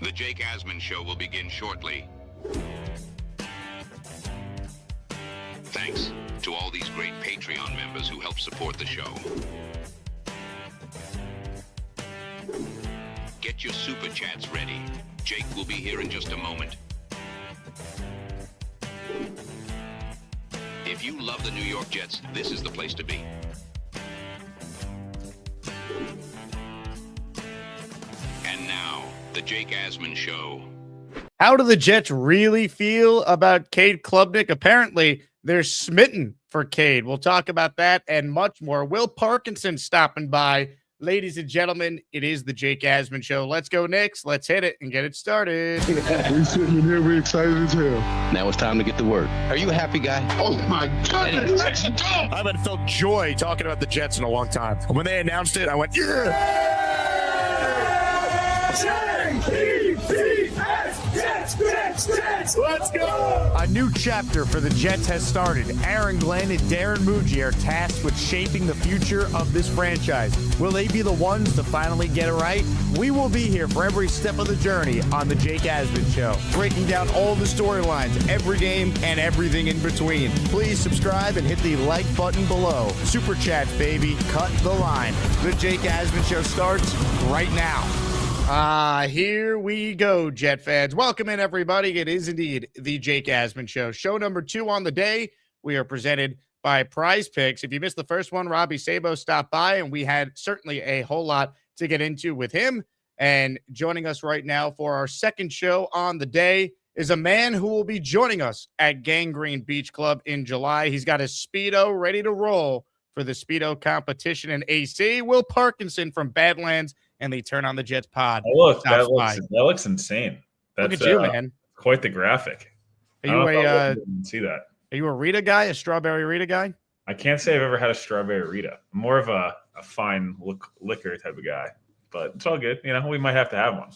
The Jake Asman Show will begin shortly. Thanks to all these great Patreon members who help support the show. Get your super chats ready. Jake will be here in just a moment. If you love the New York Jets, this is the place to be. And now, the Jake Asman Show. How do the Jets really feel about Kade Klubnik? Apparently, they're smitten for Cade. We'll talk about that and much more. Will Parkinson stopping by. Ladies and gentlemen, it is the Jake Asman Show. Let's go, Knicks. Let's hit it and get it started. We sitting in here, we excited as hell. Now it's time to get to work. Are you a happy guy? Oh my goodness, let's go! I haven't felt joy talking about the Jets in a long time. When they announced it, I went, yeah! Let's go! A new chapter for the Jets has started. Aaron Glenn and Darren Muji are tasked with shaping the future of this franchise. Will they be the ones to finally get it right? We will be here for every step of the journey on the Jake Asman Show, breaking down all the storylines, every game, and everything in between. Please subscribe and hit the like button below. Super chats, baby. Cut the line. The Jake Asman Show starts right now. Here we go, Jet fans. Welcome in, everybody. It is indeed the Jake Asman Show. Show number 2 on the day. We are presented by PrizePicks. If you missed the first one, Robbie Sabo stopped by, and we had certainly a whole lot to get into with him. And joining us right now for our second show on the day is a man who will be joining us at Gangrene Beach Club in July. He's got his Speedo ready to roll for the Speedo competition in AC. Will Parkinson from Badlands and the Turn on the Jets pod. Oh, look, that looks insane. That's, look at you, man. Quite the graphic. Are you see that? Are you a Rita guy, a strawberry Rita guy? I can't say I've ever had a strawberry Rita. I'm more of a fine liquor type of guy, but it's all good. You know, we might have to have one.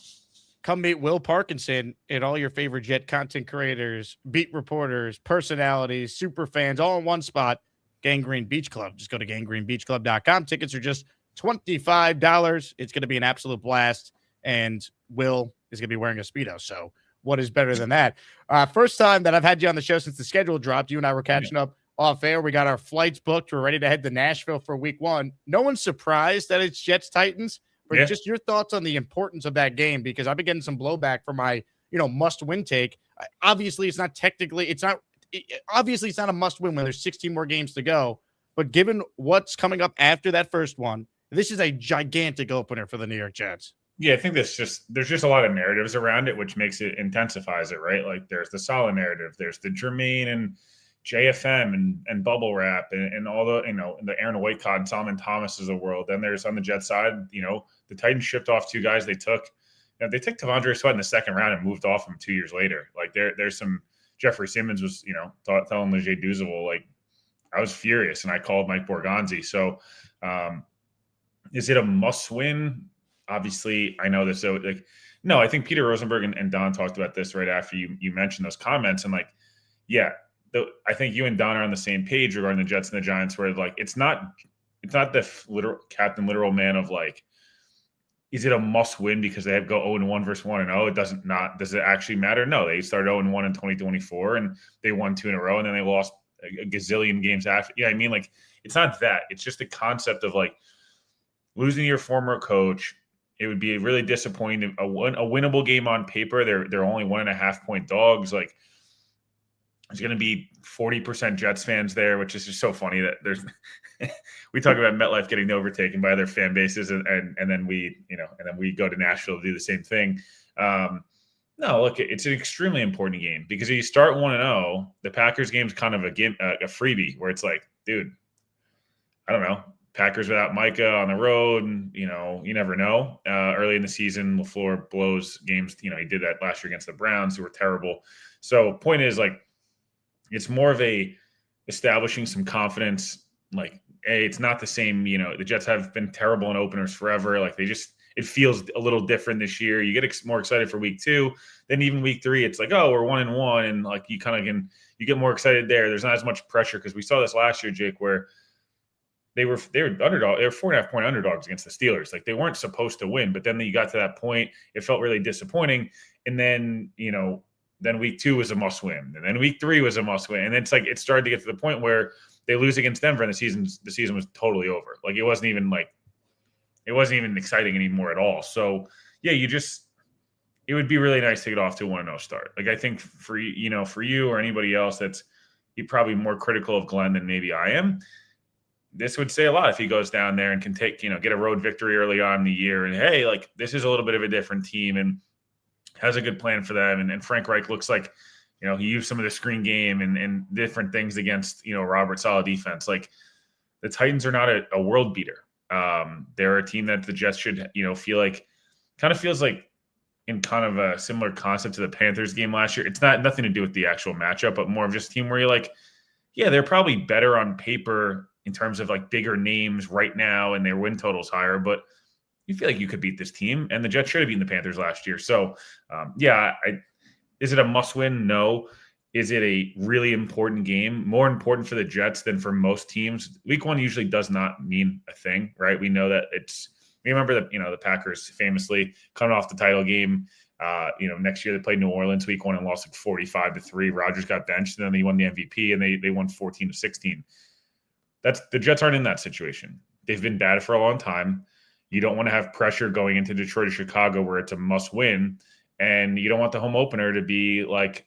Come meet Will Parkinson and all your favorite Jet content creators, beat reporters, personalities, super fans, all in one spot. Gangrene Beach Club. Just go to gangrenebeachclub.com. Tickets are just $25. It's going to be an absolute blast, and Will is going to be wearing a Speedo. So what is better than that? First time that I've had you on the show since the schedule dropped. You and I were catching up off air. We got our flights booked. We're ready to head to Nashville for week 1. No one's surprised that it's Jets Titans, but just your thoughts on the importance of that game, because I've been getting some blowback for my, must win take. Obviously, it's not a must win when there's 16 more games to go, but given what's coming up after that first one, this is a gigantic opener for the New York Jets. Yeah, I think there's just a lot of narratives around it, which makes it intensifies it, right? Like there's the solid narrative, there's the Jermaine and JFM and Bubble Wrap and all the, the Aaron Whitecott and Solomon Thomas of the world. Then there's on the Jets side, the Titans shipped off 2 guys they took. They took Tavondre Sweat in the second round and moved off him 2 years later. Like there's some Jeffrey Simmons was, telling Leger Duzeville, like, I was furious and I called Mike Borgonzi. So, is it a must win? Obviously, I know this. So, no, I think Peter Rosenberg and Don talked about this right after you mentioned those comments. And I think you and Don are on the same page regarding the Jets and the Giants, where it's not the literal captain, literal man of is it a must win because they have go 0-1 versus 1-0? Does it actually matter? No, they started 0-1 in 2024 and they won 2 in a row and then they lost a gazillion games after. Yeah, I mean, it's not that. It's just the concept of losing your former coach. It would be really disappointing. A winnable game on paper. They're only 1.5 point dogs. There's going to be 40% Jets fans there, which is just so funny that there's. We talk about MetLife getting overtaken by other fan bases, and then we go to Nashville to do the same thing. No, look, it's an extremely important game because if you start 1-0, the Packers game's kind of a freebie where it's dude, I don't know. Packers without Micah on the road, and you never know. Early in the season, LaFleur blows games. He did that last year against the Browns, who were terrible. So, point is, it's more of a establishing some confidence. It's not the same. The Jets have been terrible in openers forever. It feels a little different this year. You get more excited for week 2, then even week 3, it's we're 1-1, and you get more excited there. There's not as much pressure because we saw this last year, Jake, where they were underdog. They were 4.5-point underdogs against the Steelers. Like they weren't supposed to win, but then you got to that point, it felt really disappointing. And then, then week 2 was a must win. And then week 3 was a must win. And it's like, it started to get to the point where they lose against Denver and the season was totally over. Like it wasn't even exciting anymore at all. So yeah, it would be really nice to get off to a 1-0 start. Like I think for you or anybody else you're probably more critical of Glenn than maybe I am. This would say a lot if he goes down there and can take, get a road victory early on in the year. And hey, like this is a little bit of a different team and has a good plan for them. And Frank Reich looks like, he used some of the screen game and different things against, Robert Saleh defense. Like the Titans are not a world beater. They're a team that the Jets should, feels like in kind of a similar concept to the Panthers game last year. It's nothing to do with the actual matchup, but more of just a team where you're like, yeah, they're probably better on paper in terms of like bigger names right now and their win total's higher, but you feel like you could beat this team, and the Jets should have beaten the Panthers last year. So, is it a must-win? No. Is it a really important game? More important for the Jets than for most teams. Week 1 usually does not mean a thing, right? We know that we remember that, the Packers famously coming off the title game. Next year they played New Orleans week 1 and lost like 45-3. Rodgers got benched, and then they won the MVP, and they won 14-16. The Jets aren't in that situation. They've been bad for a long time. You don't want to have pressure going into Detroit or Chicago where it's a must win, and you don't want the home opener to be like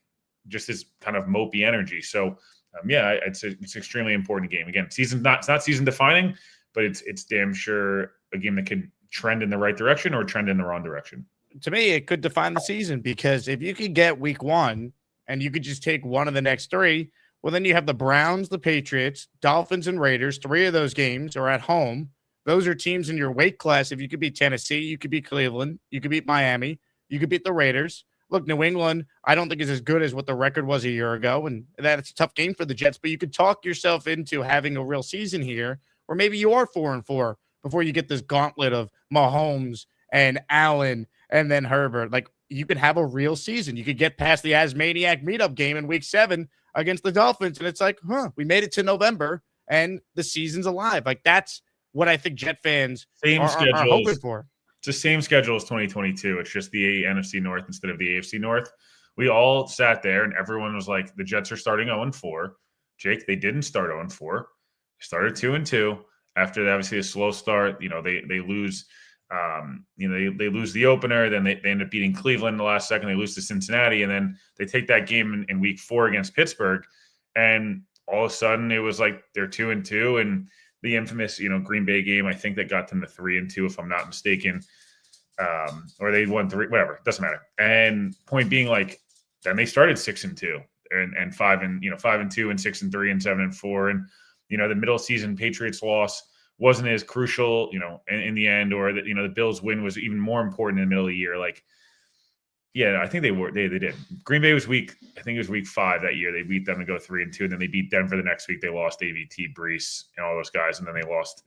just this kind of mopey energy. So, it's an extremely important game. Again, it's not season defining, but it's damn sure a game that could trend in the right direction or trend in the wrong direction. To me, it could define the season, because if you could get week 1 and you could just take one of the next 3, well, then you have the Browns, the Patriots, Dolphins, and Raiders. 3 of those games are at home. Those are teams in your weight class. If you could beat Tennessee, you could beat Cleveland, you could beat Miami, you could beat the Raiders. Look, New England, I don't think is as good as what the record was a year ago, and that's a tough game for the Jets, but you could talk yourself into having a real season here, or maybe you are 4-4 before you get this gauntlet of Mahomes and Allen and then Herbert. Like, you could have a real season. You could get past the Asmaniac meetup game in week 7 against the Dolphins, and it's like, we made it to November, and the season's alive. Like, that's what I think Jet fans are hoping for. It's the same schedule as 2022. It's just the NFC North instead of the AFC North. We all sat there, and everyone was like, the Jets are starting 0-4. Jake, they didn't start 0-4. They started 2-2. After that, obviously a slow start, they lose. They lose the opener. Then they end up beating Cleveland in the last second. They lose to Cincinnati, and then they take that game in week 4 against Pittsburgh. And all of a sudden, it was like they're 2-2, and the infamous, Green Bay game, I think that got them to 3-2, if I'm not mistaken. Or they won 3, whatever, doesn't matter. And point being, like, then they started 6-2 and 5-2 and 6-3 and 7-4. And, the middle season Patriots loss wasn't as crucial, in the end, or that, the Bills win was even more important in the middle of the year. Like, yeah, I think they did. Green Bay was week 5 that year. They beat them to go 3-2, and then they beat Denver the next week. They lost AVT, Brees, and all those guys, and then they lost,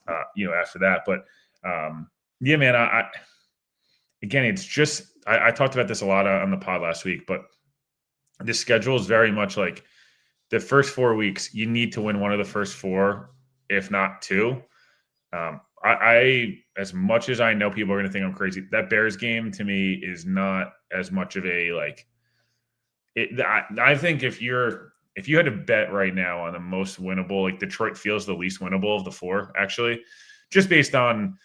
after that. But yeah, man, again, it's just I talked about this a lot on the pod last week, but the schedule is very much like the first 4 weeks. You need to win one of the first 4, if not 2. I as much as I know people are going to think I'm crazy, that Bears game to me is not as much of a I think if you had to bet right now on the most winnable, like Detroit feels the least winnable of the 4, actually, just based on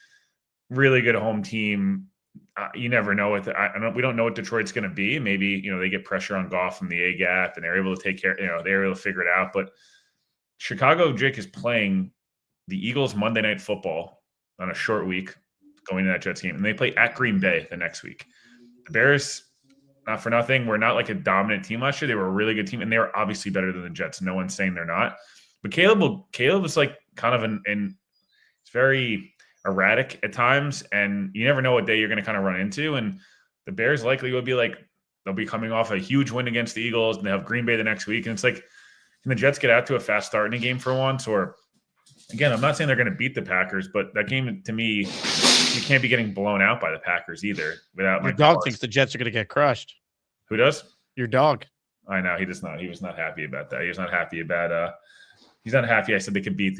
really good home team. You never know we don't know what Detroit's going to be. Maybe, they get pressure on Goff from the A gap and they're able to take care, they're able to figure it out. But Chicago, Jake, is playing the Eagles Monday Night Football on a short week going to that Jets game. And they play at Green Bay the next week. The Bears, not for nothing, were not like a dominant team last year. They were a really good team, and they were obviously better than the Jets. No one's saying they're not. But Caleb is like kind of it's very erratic at times, and you never know what day you're going to kind of run into. And the Bears likely would be like, they'll be coming off a huge win against the Eagles, and they have Green Bay the next week. And it's like, can the Jets get out to a fast start in a game for once? Or, again, I'm not saying they're going to beat the Packers, but that game, to me, you can't be getting blown out by the Packers either. Without Your dog thinks the Jets are going to get crushed. Who does? Your dog. I know. He does not. He was not happy about that. He was not happy about He's not happy. I said they could beat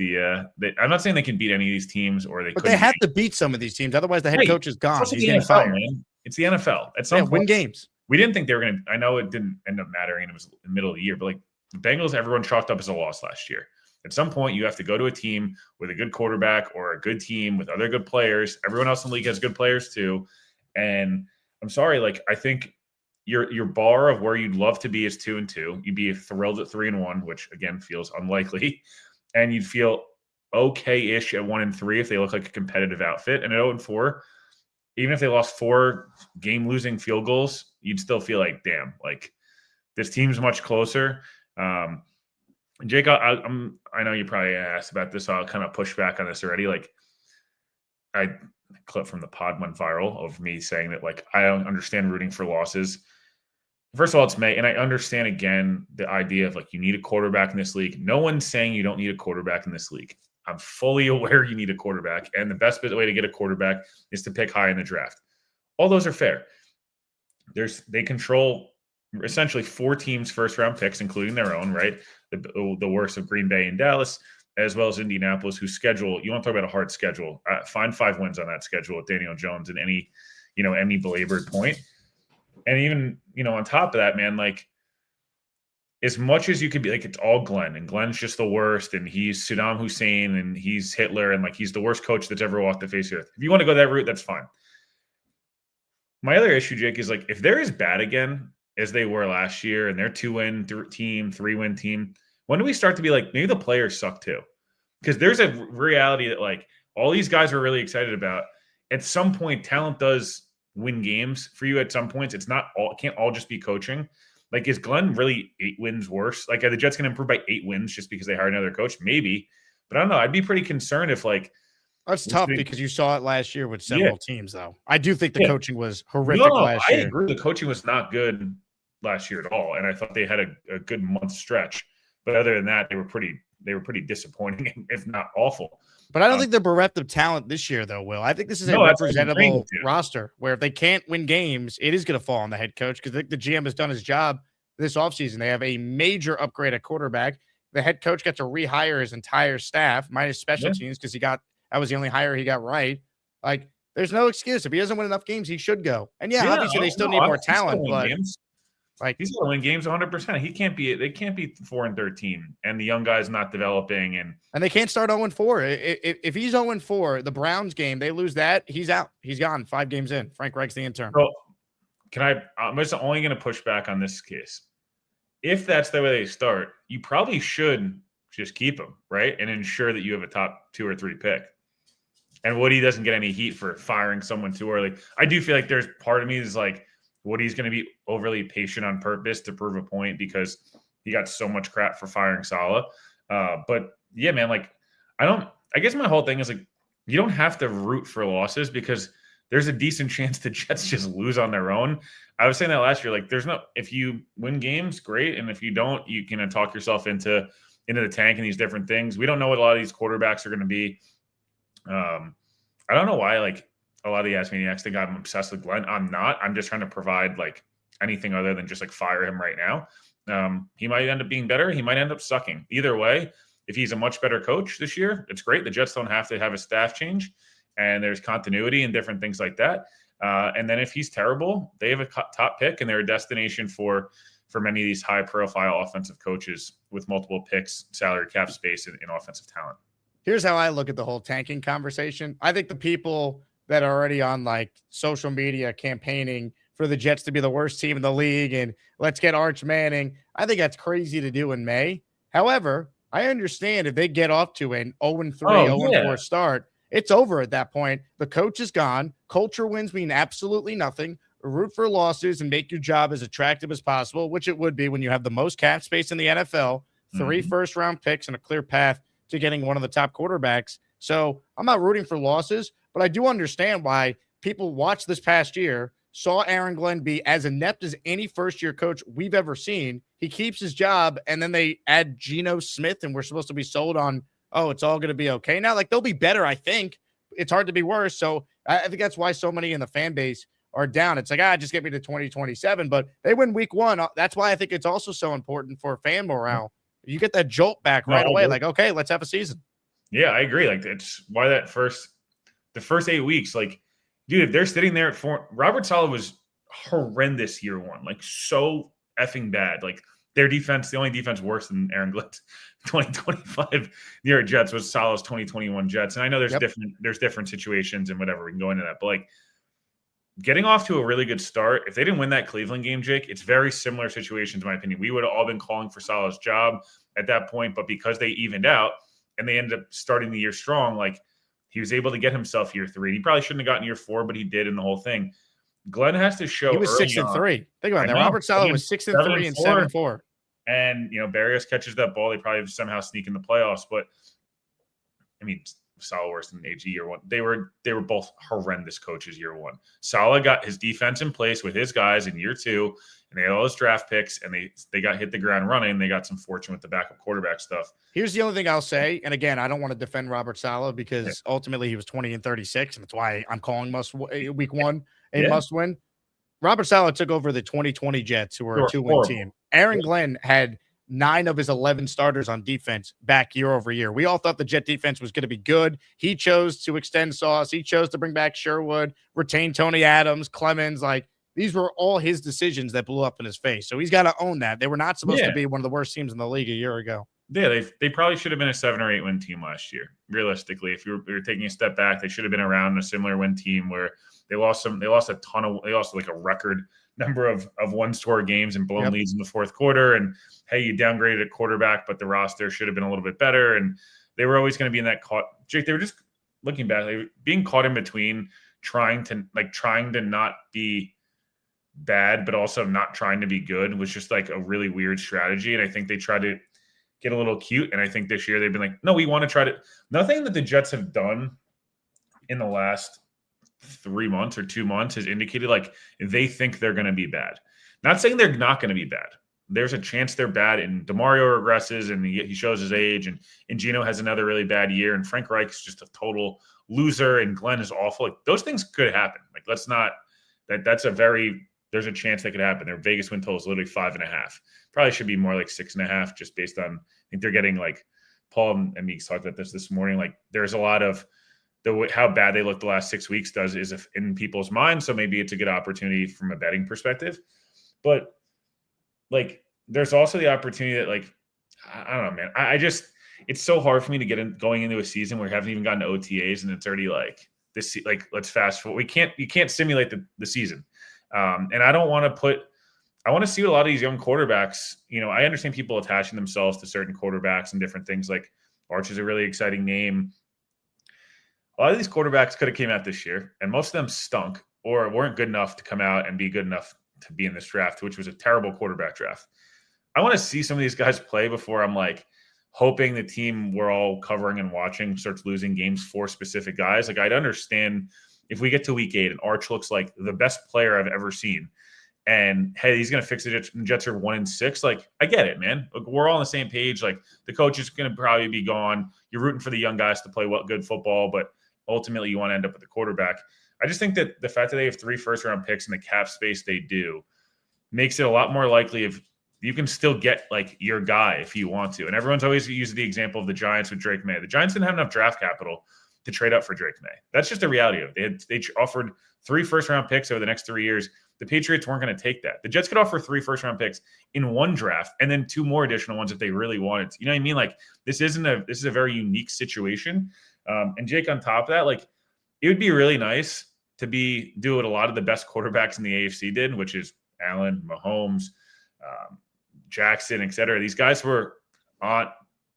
I'm not saying they can beat any of these teams, or but they have to beat some of these teams. Otherwise, the head coach is gone. He's getting fired. Man. It's the NFL. At some point, win games. We didn't think they were going to. I know it didn't end up mattering, and it was the middle of the year. But like the Bengals, everyone chalked up as a loss last year. At some point, you have to go to a team with a good quarterback or a good team with other good players. Everyone else in the league has good players too. And I'm sorry, like I think your bar of where you'd love to be is 2-2. You'd be thrilled at 3-1, which again feels unlikely, and you'd feel okay-ish at 1-3 if they look like a competitive outfit. And at 0-4, even if they lost 4 game-losing field goals, you'd still feel like, damn, like this team's much closer. Jake, I know you probably asked about this, so I'll kind of push back on this already. Like, clip from the pod went viral of me saying that, like, I don't understand rooting for losses. First of all, it's May, and I understand, again, the idea of, like, you need a quarterback in this league. No one's saying you don't need a quarterback in this league. I'm fully aware you need a quarterback, and the best way to get a quarterback is to pick high in the draft. All those are fair. They control essentially 4 teams' first-round picks, including their own, right? The worst of Green Bay and Dallas, as well as Indianapolis, whose schedule, you want to talk about a hard schedule. Find 5 wins on that schedule with Daniel Jones and any belabored point. And even, on top of that, man, like, as much as you could be, like, it's all Glenn, and Glenn's just the worst, and he's Saddam Hussein, and he's Hitler, and, like, he's the worst coach that's ever walked the face of the earth. If you want to go that route, that's fine. My other issue, Jake, is, like, if they're as bad again as they were last year, and they're 2-win team, 3-win team, when do we start to be like, maybe the players suck too? Because there's a reality that, like, all these guys were really excited about. At some point, talent does win games for you. At some points, it can't all just be coaching. Like, is Glenn really 8 wins worse? Like, are the Jets going to improve by 8 wins just because they hired another coach? Maybe, but I don't know. I'd be pretty concerned if, like, that's tough because you saw it last year with several teams, though. I do think the coaching was horrific last year. I agree. The coaching was not good last year at all, and I thought they had a good month stretch. But other than that, they were pretty disappointing, if not awful. But I don't think they're bereft of talent this year, though, Will. I think this is a representable roster where if they can't win games, it is going to fall on the head coach because the GM has done his job this offseason. They have a major upgrade at quarterback. The head coach got to rehire his entire staff, minus special teams, because that was the only hire he got right. Like, there's no excuse. If he doesn't win enough games, he should go. And obviously they still need more talent, but like, he's going to win games 100%. They can't be 4-13, and the young guy's not developing, and they can't start 0-4. If he's 0-4, the Browns game, they lose that, he's out. He's gone 5 games in. Frank Reich's the intern. So I'm just only going to push back on this case. If that's the way they start, you probably should just keep him, right? And ensure that you have a top 2 or 3 pick. And Woody doesn't get any heat for firing someone too early. I do feel like there's part of me is like, Woody's going to be overly patient on purpose to prove a point because he got so much crap for firing Saleh. But yeah, man, like, I guess my whole thing is, like, you don't have to root for losses because there's a decent chance the Jets just lose on their own. I was saying that last year, like, if you win games, great. And if you don't, you can talk yourself into the tank and these different things. We don't know what a lot of these quarterbacks are going to be. I don't know why, like, a lot of the Ask Maniacs think I'm obsessed with Glenn. I'm not. I'm just trying to provide, like, anything other than just, like, fire him right now. He might end up being better. He might end up sucking. Either way, if he's a much better coach this year, it's great. The Jets don't have to have a staff change, and there's continuity and different things like that. And then if he's terrible, they have a top pick, and they're a destination for many of these high-profile offensive coaches with multiple picks, salary cap space, and offensive talent. Here's how I look at the whole tanking conversation. I think the people that are already on, like, social media campaigning for the Jets to be the worst team in the league and let's get Arch Manning, I think that's crazy to do in May. However, I understand if they get off to an 0-3, 0-4 start, it's over at that point. The coach is gone. Culture wins mean absolutely nothing. Root for losses and make your job as attractive as possible, which it would be when you have the most cap space in the NFL, 3 first-round picks, and a clear path to getting one of the top quarterbacks. So I'm not rooting for losses, but I do understand why people watched this past year, saw Aaron Glenn be as inept as any first-year coach we've ever seen. He keeps his job, and then they add Geno Smith, and we're supposed to be sold on, oh, it's all going to be okay now. Like, they'll be better, I think. It's hard to be worse. So I think that's why so many in the fan base are down. It's like, just get me to 2027. But they win week 1. That's why I think it's also so important for fan morale You get that jolt back right away. Like, okay, let's have a season. Yeah, I agree. Like, it's why the first 8 weeks, like, dude, if they're sitting there at 4, Robert Saleh was horrendous year one, like so effing bad. Like their defense, the only defense worse than Aaron Glenn's 2025 New York Jets was Saleh's 2021 Jets. And I know there's different situations and whatever, we can go into that, but like getting off to a really good start. If they didn't win that Cleveland game, Jake, it's very similar situations, in my opinion. We would have all been calling for Saleh's job at that point, but because they evened out and they ended up starting the year strong, like he was able to get himself year 3. He probably shouldn't have gotten year 4, but he did in the whole thing. Glenn has to show. He was 6-3. Think about that. Robert Saleh was 6-3 and 7-4. And Barrios catches that ball. They probably somehow sneak in the playoffs. But I mean, Saleh worse than AG year one. They were both horrendous coaches year one. Saleh got his defense in place with his guys in year 2, and they had all his draft picks, and they got hit the ground running. They got some fortune with the backup quarterback stuff. Here's the only thing I'll say, and again, I don't want to defend Robert Saleh because ultimately he was 20-36, and that's why I'm calling week 1 a must win. Robert Saleh took over the 2020 Jets, who were a 2-win team. Aaron Glenn had 9 of his 11 starters on defense back year over year. We all thought the Jet defense was going to be good. He chose to extend Sauce. He chose to bring back Sherwood, retain Tony Adams, Clemens. Like, these were all his decisions that blew up in his face. So he's got to own that. They were not supposed to be one of the worst teams in the league a year ago. Yeah, they probably should have been a 7 or 8 win team last year. Realistically, if we were taking a step back, they should have been around a similar win team where they lost like a record number of one-score games and blown leads in the fourth quarter. And hey, you downgraded a quarterback, but the roster should have been a little bit better. And they were always going to be in that Jake, they were just looking back, they were being caught in between trying to not be bad, but also not trying to be good was just like a really weird strategy. And I think they tried to get a little cute. And I think this year they've been like, no, we want to try to. Nothing that the Jets have done in the last 3 months or 2 months has indicated like they think they're going to be bad. Not saying they're not going to be bad. There's a chance they're bad, and DeMario regresses, and he shows his age, and Gino has another really bad year, and Frank Reich's just a total loser, and Glenn is awful. Like those things could happen. Like there's a chance that could happen. Their Vegas win total is literally 5.5. Probably should be more like 6.5, just based on, I think they're getting like Paul and Meeks talked about this morning. Like there's a lot of how bad they look the last 6 weeks is in people's minds. So maybe it's a good opportunity from a betting perspective, but like, there's also the opportunity that like, I don't know, man, I just, it's so hard for me to get in going into a season where we haven't even gotten to OTAs and it's already like this, like, let's fast forward. You can't simulate the season. And I don't want to I want to see what a lot of these young quarterbacks, I understand people attaching themselves to certain quarterbacks and different things. Like Arch is a really exciting name. A lot of these quarterbacks could have came out this year, and most of them stunk or weren't good enough to come out and be good enough to be in this draft, which was a terrible quarterback draft. I want to see some of these guys play before I'm like hoping the team we're all covering and watching starts losing games for specific guys. Like I'd understand if we get to week 8 and Arch looks like the best player I've ever seen, and hey, he's going to fix the Jets. Jets are 1-6. Like I get it, man. Like, we're all on the same page. Like the coach is going to probably be gone. You're rooting for the young guys to play good football, but ultimately you want to end up with the quarterback. I just think that the fact that they have 3 first-round picks in the cap space they do makes it a lot more likely if you can still get like your guy if you want to. And everyone's always used the example of the Giants with Drake May. The Giants didn't have enough draft capital to trade up for Drake May. That's just the reality of it. They offered 3 first-round picks over the next 3 years. The Patriots weren't going to take that. The Jets could offer 3 first-round picks in one draft and then 2 more additional ones if they really wanted to. You know what I mean? Like this is a very unique situation. And Jake, on top of that, like it would be really nice to do what a lot of the best quarterbacks in the AFC did, which is Allen, Mahomes, Jackson, et cetera. These guys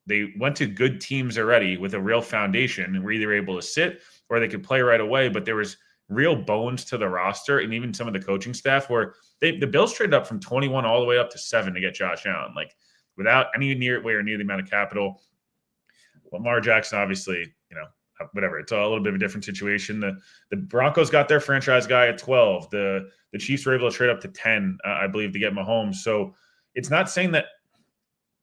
they went to good teams already with a real foundation and were either able to sit or they could play right away, but there was real bones to the roster and even some of the coaching staff where the Bills traded up from 21 all the way up to 7 to get Josh Allen, like without anywhere near the amount of capital. Lamar Jackson, obviously, whatever. It's a little bit of a different situation. The Broncos got their franchise guy at 12. The Chiefs were able to trade up to 10, I believe, to get Mahomes. So it's not saying that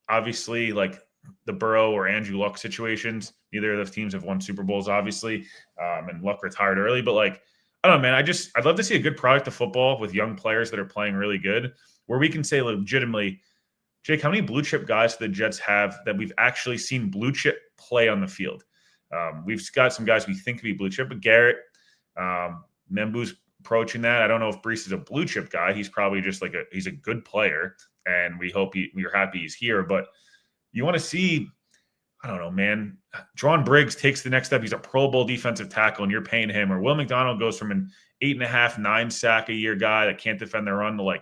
obviously like the Burrow or Andrew Luck situations, neither of those teams have won Super Bowls, obviously, and Luck retired early. But like, I don't know, man. I'd love to see a good product of football with young players that are playing really good, where we can say legitimately, Jake, how many blue chip guys do the Jets have that we've actually seen blue chip play on the field? We've got some guys we think could be blue chip, but Garrett, Membu's approaching that. I don't know if Brees is a blue chip guy. He's probably just he's a good player, and we're happy he's here. But you want to see, I don't know, man. Drawn Briggs takes the next step. He's a Pro Bowl defensive tackle, and you're paying him. Or Will McDonald goes from an 8.5, 9 sack a year guy that can't defend the run to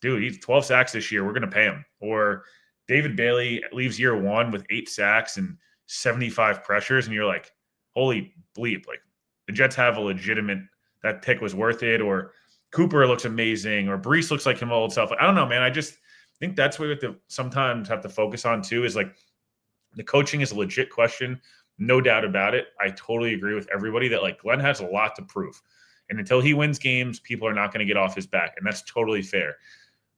dude, he's 12 sacks this year. We're going to pay him. Or David Bailey leaves year 1 with 8 sacks and 75 pressures, and you're like, holy bleep. The Jets have a legitimate, that pick was worth it. Or Cooper looks amazing. Or Brees looks like him old self. I don't know, man. I just think that's what we have to sometimes have to focus on too, is the coaching is a legit question. No doubt about it. I totally agree with everybody that Glenn has a lot to prove. And until he wins games, people are not going to get off his back. And that's totally fair.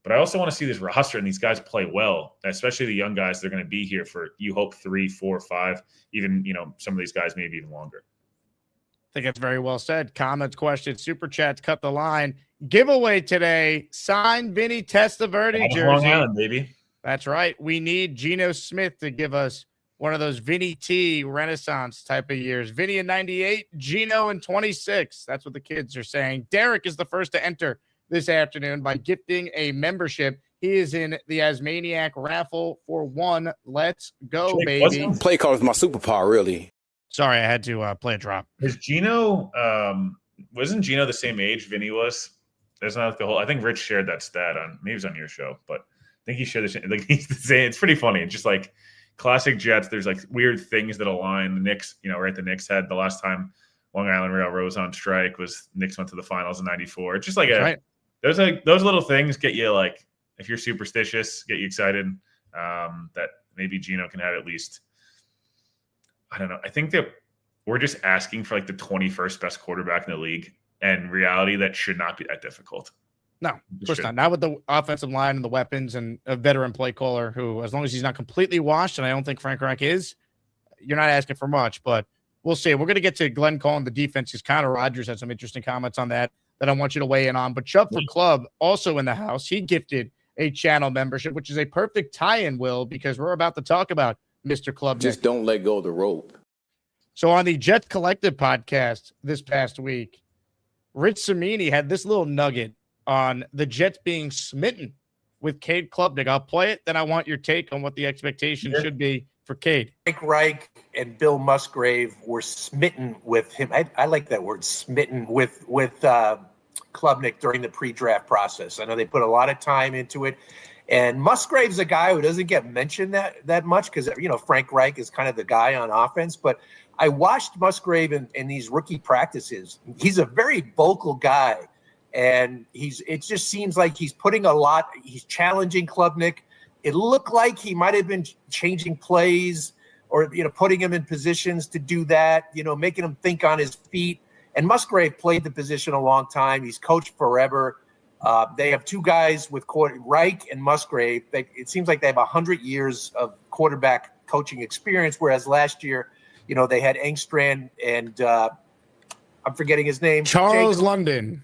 But I also want to see this roster and these guys play well, especially the young guys that are going to be here for, you hope, 3, 4, 5, even, some of these guys maybe even longer. I think that's very well said. Comments, questions, super chats, cut the line. Giveaway today, signed Vinny Testaverde jersey. Long Island, baby. That's right. We need Geno Smith to give us one of those Vinny T Renaissance type of years. Vinny in 98, Geno in 26. That's what the kids are saying. Derek is the first to enter this afternoon by gifting a membership. He is in the Asmaniac raffle for 1. Let's go, baby. Play call is my superpower, really. Sorry, I had to play a drop. Is Geno, wasn't Geno the same age Vinny was? There's not I think Rich shared that stat maybe it was on your show, but I think he shared this. He's the same. It's pretty funny. It's just classic Jets. There's weird things that align. The Knicks, right? The Knicks had the last time Long Island Railroad was on strike was Knicks went to the finals in '94. It's just right. Those little things get you if you're superstitious, get you excited that maybe Geno can have at least. I don't know. I think that we're just asking for the 21st best quarterback in the league, and reality that should not be that difficult. No, of course not. Not with the offensive line and the weapons and a veteran play caller who, as long as he's not completely washed, and I don't think Frank Reich is, you're not asking for much, but we'll see. We're going to get to Glenn calling the defense because Connor Rogers had some interesting comments on that I want you to weigh in on. But Chubb for Club also in the house. He gifted a channel membership, which is a perfect tie-in, Will, because we're about to talk about Mr. Klubnik. Just don't let go of the rope. So on the Jets Collective podcast this past week, Rich Cimini had this little nugget on the Jets being smitten with Cade Klubnik. I'll play it, then I want your take on what the expectation should be for Cade. Frank Reich and Bill Musgrave were smitten with him. I like that word, smitten with Klubnik during the pre-draft process. I know they put a lot of time into it. And Musgrave's a guy who doesn't get mentioned that much because, Frank Reich is kind of the guy on offense. But I watched Musgrave in these rookie practices. He's a very vocal guy. And it just seems like he's putting a lot. He's challenging Klubnik. It looked like he might have been changing plays or, putting him in positions to do that, making him think on his feet. And Musgrave played the position a long time. He's coached forever. They have two guys with Reich and Musgrave. It seems like they have 100 years of quarterback coaching experience, whereas last year, they had Engstrand and I'm forgetting his name. Charles London.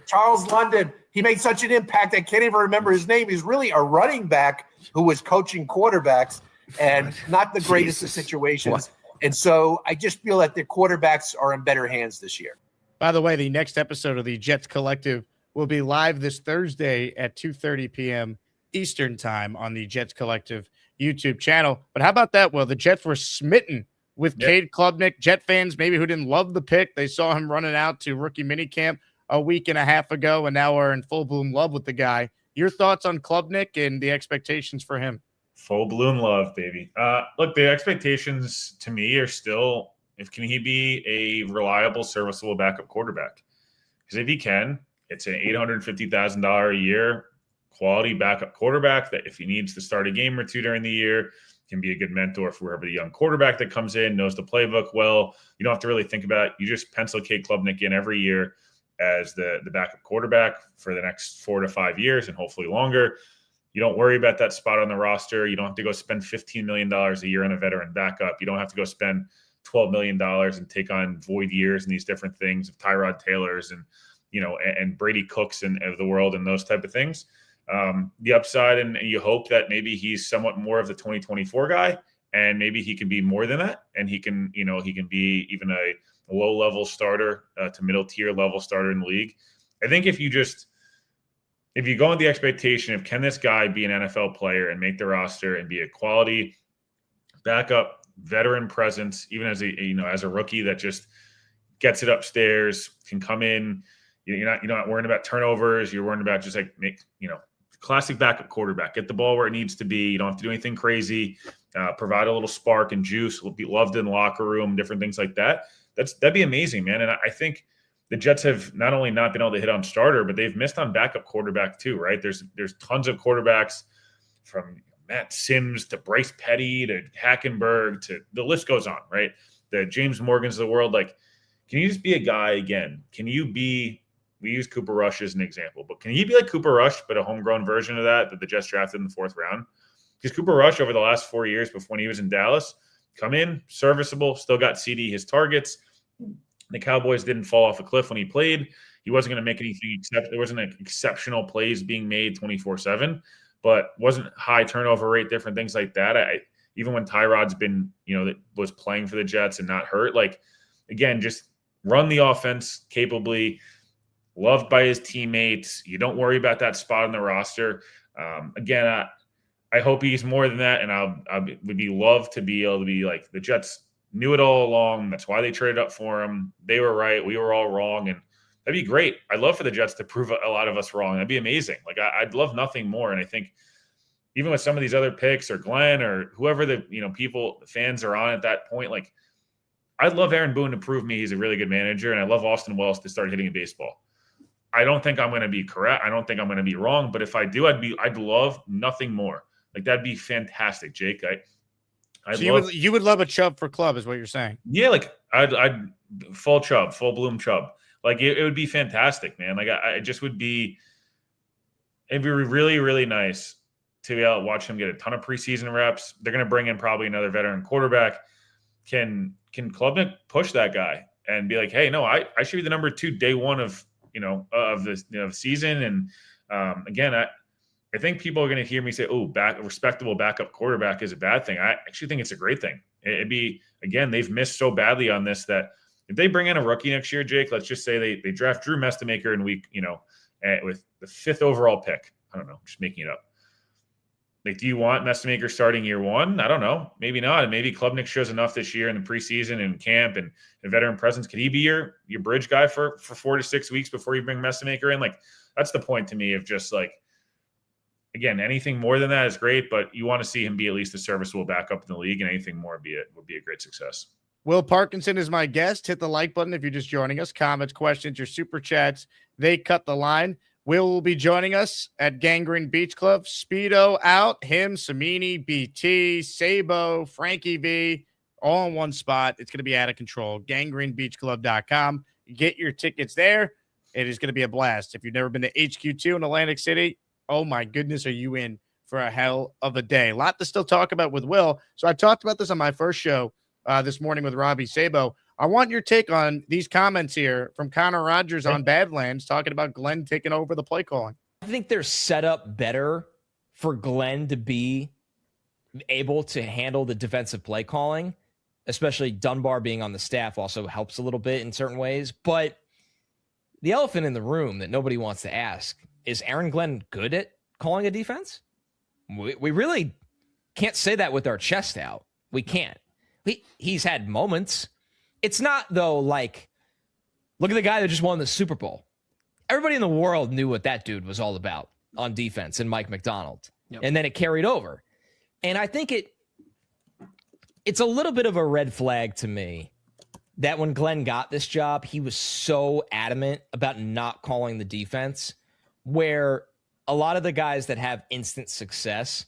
He made such an impact. I can't even remember his name. He's really a running back who was coaching quarterbacks and not the greatest of situations. What? And so I just feel that the quarterbacks are in better hands this year. By the way, the next episode of the Jets Collective will be live this Thursday at 2:30 p.m. Eastern time on the Jets Collective YouTube channel. But how about that, Will? The Jets were smitten with Cade Klubnik. Jet fans maybe who didn't love the pick. They saw him running out to rookie minicamp a week and a half ago, and now are in full bloom love with the guy. Your thoughts on Klubnik and the expectations for him? Full bloom love, baby. Look, the expectations to me are still, can he be a reliable, serviceable backup quarterback? Because if he can, it's an $850,000 a year quality backup quarterback that if he needs to start a game or two during the year, can be a good mentor for whoever the young quarterback that comes in, knows the playbook well. You don't have to really think about it. You just pencil Cade Klubnik in every year as the backup quarterback for the next 4 to 5 years and hopefully longer. You don't worry about that spot on the roster. You don't have to go spend $15 million a year on a veteran backup. You don't have to go spend $12 million and take on void years and these different things of Tyrod Taylors and, and Brady Cooks and of the world and those type of things. the upside, and you hope that maybe he's somewhat more of the 2024 guy, and maybe he can be more than that, and he can be even a low-level starter to middle-tier level starter in the league. I think if you go with the expectation of can this guy be an NFL player and make the roster and be a quality backup veteran presence, even as a rookie that just gets it upstairs, can come in. You're not worrying about turnovers. You're worrying about just classic backup quarterback. Get the ball where it needs to be. You don't have to do anything crazy. Provide a little spark and juice. Will be loved in the locker room. Different things like that. That'd be amazing, man. And I think the Jets have not only not been able to hit on starter, but they've missed on backup quarterback too, right? There's tons of quarterbacks from Matt Sims to Bryce Petty to Hackenberg to the list goes on, right? The James Morgans of the world. Like, can you just be a guy again? Can you be? We use Cooper Rush as an example, but can he be like Cooper Rush, but a homegrown version of that the Jets drafted in the 4th round? Because Cooper Rush over the last 4 years before when he was in Dallas, come in, serviceable, still got CD his targets. The Cowboys didn't fall off a cliff when he played. He wasn't going to make anything except there wasn't exceptional plays being made 24/7, but wasn't high turnover rate, different things like that. Even when Tyrod's been, that was playing for the Jets and not hurt, like, again, just run the offense capably, loved by his teammates. You don't worry about that spot on the roster. Again, I hope he's more than that, and I would be loved to be able to be like the Jets knew it all along. That's why they traded up for him. They were right. We were all wrong, and that'd be great. I'd love for the Jets to prove a lot of us wrong. That'd be amazing. Like I'd love nothing more, and I think even with some of these other picks or Glenn or whoever the fans are on at that point, like I'd love Aaron Boone to prove me he's a really good manager, and I love Austin Wells to start hitting a baseball. I don't think I'm going to be correct. I don't think I'm going to be wrong. But if I do, I'd love nothing more. Like that'd be fantastic, Jake. You would love a Chubb for club, is what you're saying? Yeah, like I'd full Chubb, full bloom Chubb. Like it would be fantastic, man. Like I just would be. It'd be really, really nice to be able to watch him get a ton of preseason reps. They're going to bring in probably another veteran quarterback. Can Klubnik push that guy and be like, hey, no, I should be the number 2 day one of the season. And again, I think people are going to hear me say, oh, a respectable backup quarterback is a bad thing. I actually think it's a great thing. It'd be, again, they've missed so badly on this that if they bring in a rookie next year, Jake, let's just say they draft Drew Mestamaker in week, with the 5th overall pick. I don't know, just making it up. Like, do you want Mestamaker starting year 1? I don't know. Maybe not. And maybe Klubnik shows enough this year in the preseason and camp and veteran presence. Could he be your bridge guy for 4 to 6 weeks before you bring Mestamaker in? Like, that's the point to me of just like, again, anything more than that is great, but you want to see him be at least a serviceable backup in the league, and anything more would be a great success. Will Parkinson is my guest. Hit the like button if you're just joining us. Comments, questions, your super chats, they cut the line. Will be joining us at Gangrene Beach Club. Speedo out. Him, Cimini, BT, Sabo, Frankie V, all in one spot. It's going to be out of control. GangreneBeachClub.com. Get your tickets there. It is going to be a blast. If you've never been to HQ2 in Atlantic City, oh my goodness, are you in for a hell of a day. A lot to still talk about with Will. So I talked about this on my first show this morning with Robbie Sabo. I want your take on these comments here from Connor Rogers on Badlands talking about Glenn taking over the play calling. I think they're set up better for Glenn to be able to handle the defensive play calling, especially Dunbar being on the staff also helps a little bit in certain ways. But the elephant in the room that nobody wants to ask, is Aaron Glenn good at calling a defense? We really can't say that with our chest out. We can't. He's had moments. It's not, though, like, look at the guy that just won the Super Bowl. Everybody in the world knew what that dude was all about on defense and Mike McDonald. Yep. And then it carried over. And I think it's a little bit of a red flag to me that when Glenn got this job, he was so adamant about not calling the defense, where a lot of the guys that have instant success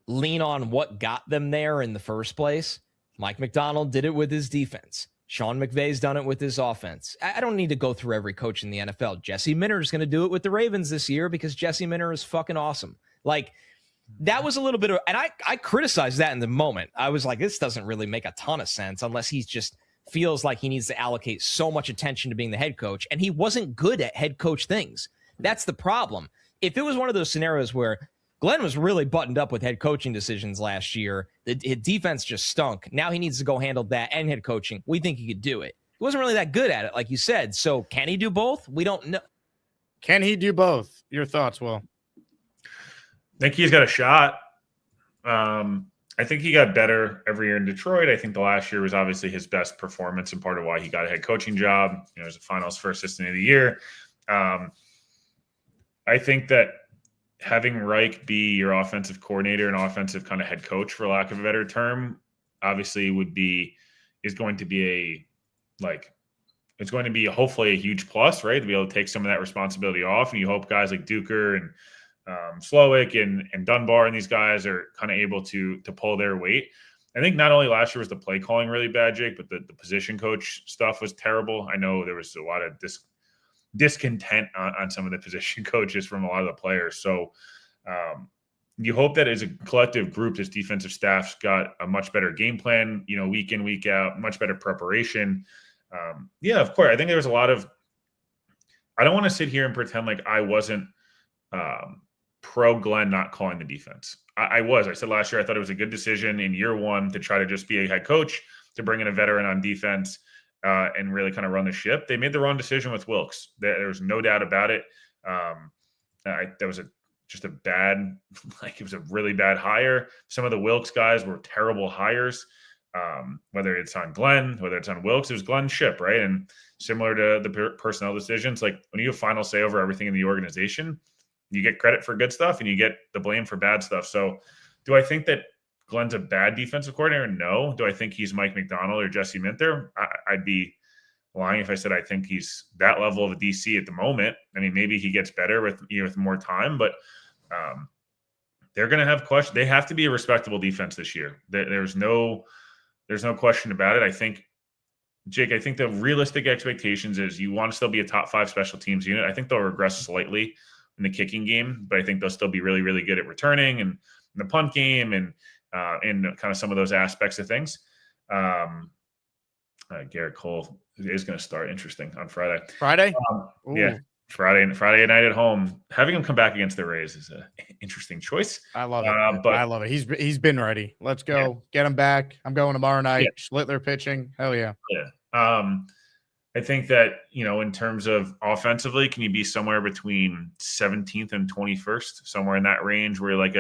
lean on what got them there in the first place. Mike McDonald did it with his defense. Sean McVay's done it with his offense. I don't need to go through every coach in the NFL. Jesse Minter is going to do it with the Ravens this year because Jesse Minter is fucking awesome. Like, that was a little bit of, and I criticized that in the moment. I was like, this doesn't really make a ton of sense unless he just feels like he needs to allocate so much attention to being the head coach. And he wasn't good at head coach things. That's the problem. if it was one of those scenarios where Glenn was really buttoned up with head coaching decisions last year, his defense just stunk. Now he needs to go handle that and head coaching. We think he could do it. He wasn't really that good at it, like you said. So can he do both? We don't know. Can he do both? Your thoughts, Will? I think he's got a shot. I think he got better every year in Detroit. I think the last year was obviously his best performance and part of why he got a head coaching job. You know, as a finals for assistant of the year. I think that having Reich be your offensive coordinator and offensive kind of head coach, for lack of a better term, obviously is going to be it's going to be hopefully a huge plus, right? To be able to take some of that responsibility off. And you hope guys like Duker and Slowick and Dunbar and these guys are kind of able to pull their weight. I think not only last year was the play calling really bad, Jake, but the position coach stuff was terrible. I know there was a lot of discontent on some of the position coaches from a lot of the players. So you hope that as a collective group, this defensive staff's got a much better game plan, you know, week in, week out, much better preparation. Yeah, of course. I think there was a lot of, I don't want to sit here and pretend like I wasn't pro Glenn not calling the defense. I was. I said last year I thought it was a good decision in year one to try to just be a head coach, to bring in a veteran on defense and really kind of run the ship. They made the wrong decision with Wilkes. There was no doubt about it. That was just a bad, it was a really bad hire. Some of the Wilkes guys were terrible hires. Whether it's on Glenn, whether it's on Wilkes, it was Glenn's ship, right? And similar to the personnel decisions, like when you have final say over everything in the organization, you get credit for good stuff and you get the blame for bad stuff. So do I think that Glenn's a bad defensive coordinator? No. Do I think he's Mike McDonald or Jesse Minter? I'd be lying if I said I think he's that level of a DC at the moment. I mean, maybe he gets better with more time, but they're going to have questions. They have to be a respectable defense this year. There's no question about it. I think, Jake, the realistic expectations is you want to still be a top 5 special teams unit. I think they'll regress slightly in the kicking game, but I think they'll still be really, really good at returning and in the punt game and in kind of some of those aspects of things. Garrett Cole is going to start interesting on Friday. Yeah. Friday night at home. Having him come back against the Rays is an interesting choice. I love it. But I love it. He's been ready. Let's go. Yeah. Get him back. I'm going tomorrow night. Yeah. Schlittler pitching. Hell yeah. Yeah. I think that, in terms of offensively, can you be somewhere between 17th and 21st, somewhere in that range where like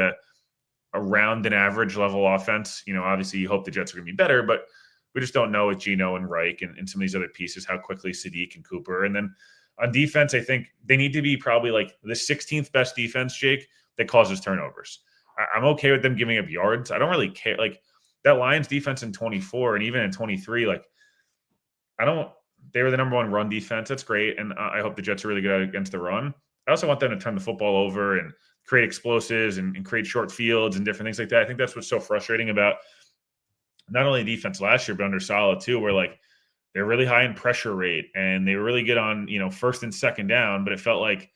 around an average level offense? Obviously you hope the Jets are going to be better, but we just don't know with Geno and Reich and some of these other pieces, how quickly Sadiq and Cooper. And then on defense, I think they need to be probably like the 16th best defense, Jake, that causes turnovers. I'm okay with them giving up yards. I don't really care. Like that Lions defense in 24 and even in 23, they were the number 1 run defense. That's great. And I hope the Jets are really good against the run. I also want them to turn the football over and create explosives and create short fields and different things like that. I think that's what's so frustrating about not only defense last year, but under Saleh too, where they're really high in pressure rate and they were really good on, first and second down, but it felt like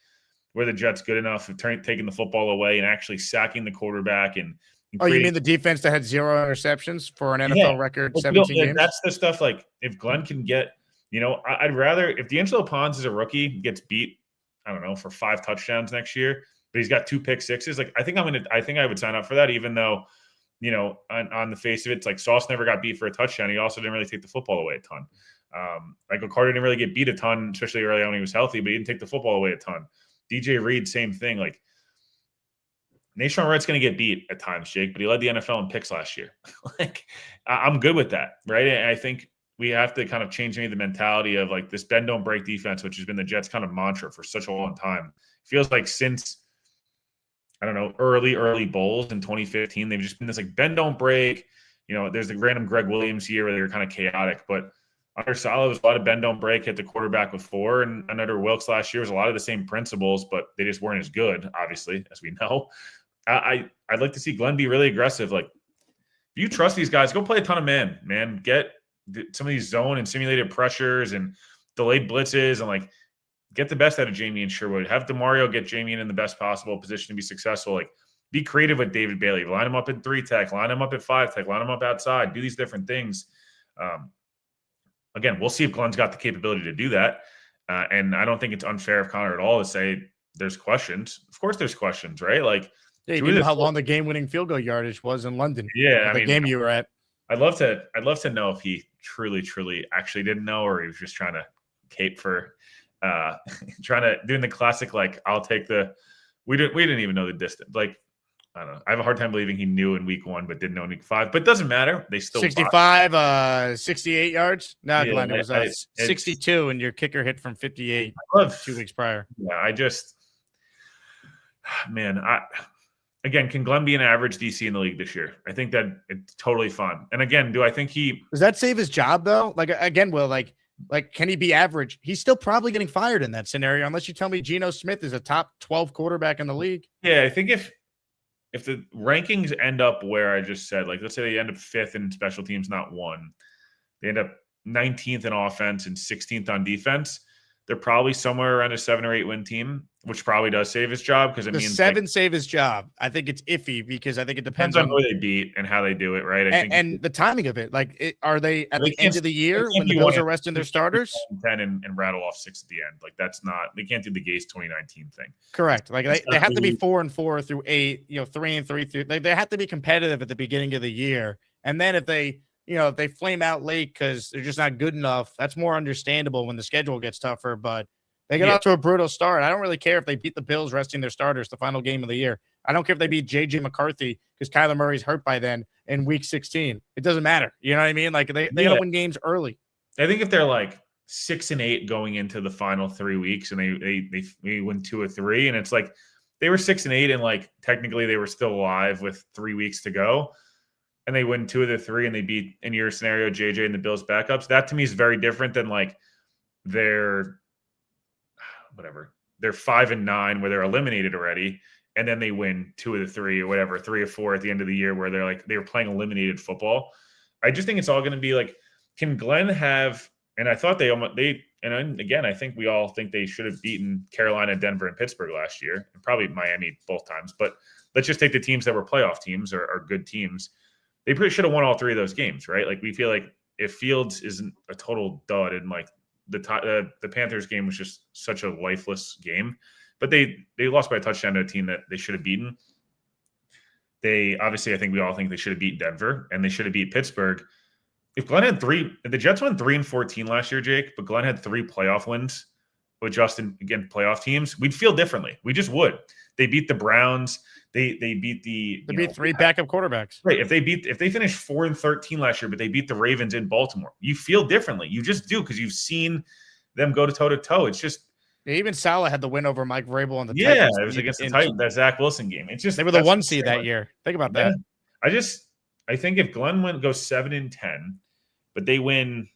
were the Jets good enough of taking the football away and actually sacking the quarterback and you mean the defense that had 0 interceptions for an NFL record 17 games? That's the stuff if Glenn can get, I'd rather if D'Angelo Pons is a rookie, gets beat, I don't know, for 5 touchdowns next year, but he's got 2 pick sixes. I think I would sign up for that, even though, on the face of it, it's Sauce never got beat for a touchdown. He also didn't really take the football away a ton. Michael Carter didn't really get beat a ton, especially early on when he was healthy, but he didn't take the football away a ton. DJ Reed, same thing. Nashon Wright's going to get beat at times, Jake, but he led the NFL in picks last year. I'm good with that, right? And I think we have to kind of change the mentality of this bend don't break defense, which has been the Jets' kind of mantra for such a long time. It feels like since I don't know, early bowls in 2015, they've just been this bend don't break. There's the random Greg Williams year where they were kind of chaotic, but under Saleh was a lot of bend don't break, hit the quarterback with 4, and under Wilkes last year was a lot of the same principles, but they just weren't as good, obviously, as we know. I'd like to see Glenn be really aggressive. If you trust these guys, go play a ton of man. Get some of these zone and simulated pressures and delayed blitzes and get the best out of Jamie and Sherwood. Have DeMario get Jamie in the best possible position to be successful. Be creative with David Bailey. Line him up in 3-tech. Line him up at 5-tech. Line him up outside. Do these different things. Again, we'll see if Glenn's got the capability to do that. And I don't think it's unfair of Connor at all to say there's questions. Of course, there's questions, right? Like, Yeah, you didn't know how long the game-winning field goal yardage was in London. Yeah, the game you were at. I'd love to know if he truly actually didn't know, or he was just trying to cape for, doing the classic, like, I'll take the. We didn't even know the distance. Like, I don't know. I have a hard time believing he knew in week 1, but didn't know in week 5. But it doesn't matter. They still 65, 68 yards. No, yeah, Glenn, it was 62, and your kicker hit from 58 2 weeks prior. Yeah, again, can Glenn be an average DC in the league this year? I think that it's totally fun. And again, do I think does that save his job though? Like, again, Will, like, can he be average? He's still probably getting fired in that scenario, unless you tell me Geno Smith is a top 12 quarterback in the league. Yeah, I think if the rankings end up where I just said, like, let's say they end up 5th in special teams, not 1, they end up 19th in offense and 16th on defense, they're probably somewhere around a 7 or 8 win team, which probably does save his job, because it means 7 save his job. I think it's iffy, because I think it depends on who they beat and how they do it, right? And the timing of it. Like, are they at the end of the year when the Bills are resting their starters? 10 and rattle off 6 at the end. Like, that's not, they can't do the Gase 2019 thing. Correct. Like, they have to be 4-4 through 8, 3-3 through. They have to be competitive at the beginning of the year. And then if they flame out late because they're just not good enough, that's more understandable when the schedule gets tougher. But they get out to a brutal start. I don't really care if they beat the Bills resting their starters the final game of the year. I don't care if they beat J.J. McCarthy because Kyler Murray's hurt by then in week 16. It doesn't matter. You know what I mean? Like, they got to win games early. I think if they're like 6-8 going into the final 3 weeks and they win 2 or 3, and it's like they were 6-8 and like technically they were still alive with 3 weeks to go, and they win 2 of the 3 and they beat, in your scenario, JJ and the Bills backups, that to me is very different than like they're 5-9 where they're eliminated already, and then they win 2 of the 3 or whatever, 3 or 4 at the end of the year where they're like, they were playing eliminated football. I just think it's all going to be like, can Glenn have, and I thought and again, I think we all think they should have beaten Carolina, Denver, and Pittsburgh last year, and probably Miami both times, but let's just take the teams that were playoff teams or good teams. They pretty should have won all 3 of those games, right? Like, we feel like if Fields isn't a total dud, and like the Panthers game was just such a lifeless game, but they lost by a touchdown to a team that they should have beaten. They obviously, I think we all think they should have beat Denver, and they should have beat Pittsburgh. If Glenn had 3, the Jets won 3-14 last year, Jake, but Glenn had 3 playoff wins with Justin against playoff teams, we'd feel differently. We just would. They beat the Browns. They beat the 3 backup quarterbacks. Right. If they finished 4-13 last year, but they beat the Ravens in Baltimore, you feel differently. You just do, because you've seen them go toe to toe. It's just, even Salah had the win over Mike Vrabel on the Titans. Yeah, it was against the Titans, that Zach Wilson game. It's just, they were the 1 seed that year. Think about that. I think if Glenn goes 7-10, but they win,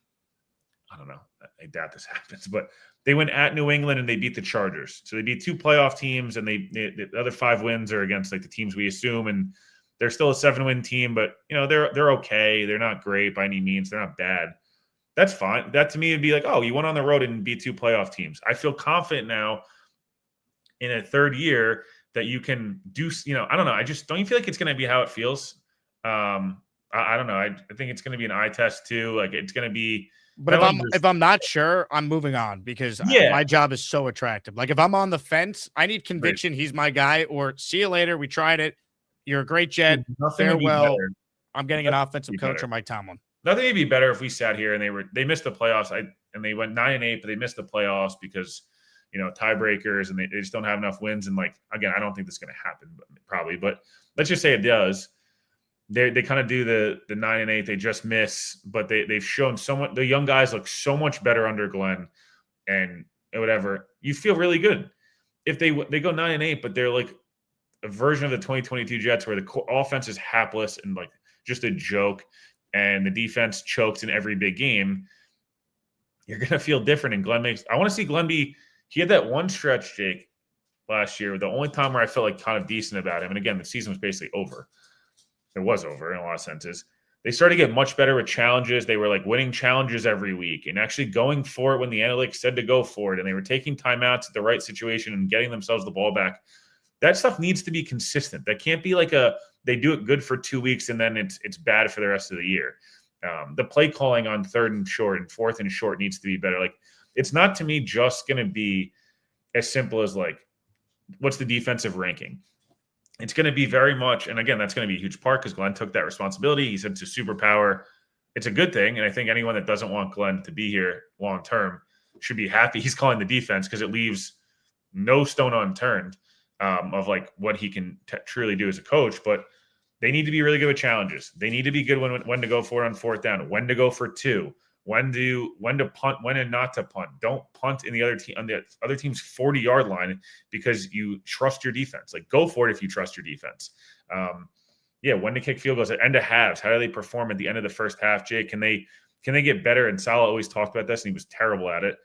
I don't know, I doubt this happens, but they win at New England and they beat the Chargers. So they beat 2 playoff teams, and the other 5 wins are against like the teams we assume, and they're still a 7-win team, but they're okay. They're not great by any means. They're not bad. That's fine. That to me would be like, oh, you went on the road and beat 2 playoff teams. I feel confident now in a 3rd year that you can do, I don't know. I just don't you feel like it's going to be how it feels? I don't know. I think it's going to be an eye test too. Like, it's going to be. But if I'm not sure, I'm moving on, because my job is so attractive. Like, if I'm on the fence, I need conviction. Right. He's my guy, or see you later. We tried it. You're a great Jet. Farewell. I'm getting an offensive coach or Mike Tomlin. Nothing would be better if we sat here and they missed the playoffs. And they went 9-8, but they missed the playoffs because, tiebreakers, and they just don't have enough wins. And like, again, I don't think this is going to happen, probably, but let's just say it does. They kind of do the 9-8. They just miss, but they've shown somewhat. The young guys look so much better under Glenn, and whatever. You feel really good if they go 9-8, but they're like a version of the 2022 Jets where the offense is hapless and like just a joke, and the defense chokes in every big game. You're gonna feel different. And Glenn I want to see Glenn be. He had that one stretch, Jake, last year, the only time where I felt like kind of decent about him. And again, the season was basically over. It was over in a lot of senses. They started to get much better with challenges. They were like winning challenges every week and actually going for it when the analytics said to go for it. And they were taking timeouts at the right situation and getting themselves the ball back. That stuff needs to be consistent. That can't be like they do it good for 2 weeks and then it's bad for the rest of the year. The play calling on 3rd and short and 4th and short needs to be better. Like, it's not, to me, just going to be as simple as like what's the defensive ranking? It's going to be very much, and again, that's going to be a huge part because Glenn took that responsibility. He said it's a superpower. It's a good thing, and I think anyone that doesn't want Glenn to be here long term should be happy he's calling the defense because it leaves no stone unturned of like what he can truly do as a coach. But they need to be really good with challenges. They need to be good when to go for it on fourth down, when to go for two, when to punt, when and not to punt. Don't punt in the other team on the other team's 40-yard line because you trust your defense. Like, go for it if you trust your defense. When to kick field goals at end of halves. How do they perform at the end of the first half? Jake, can they get better? And Salah always talked about this, and he was terrible at it.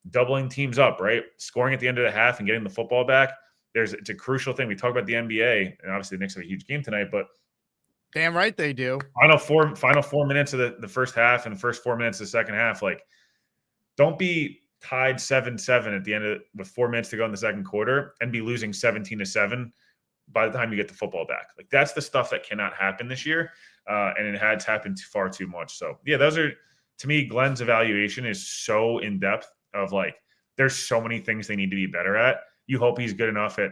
Doubling teams up, right? Scoring at the end of the half and getting the football back. It's a crucial thing. We talk about the NBA, and obviously the Knicks have a huge game tonight, but damn right they do. Final 4 minutes of the first half and the first 4 minutes of the second half. Like, don't be tied 7-7 at the end with 4 minutes to go in the second quarter and be losing 17-7 by the time you get the football back. Like, that's the stuff that cannot happen this year. And it has happened far too much. So yeah, those are, to me, Glenn's evaluation is so in depth of like, there's so many things they need to be better at. You hope he's good enough at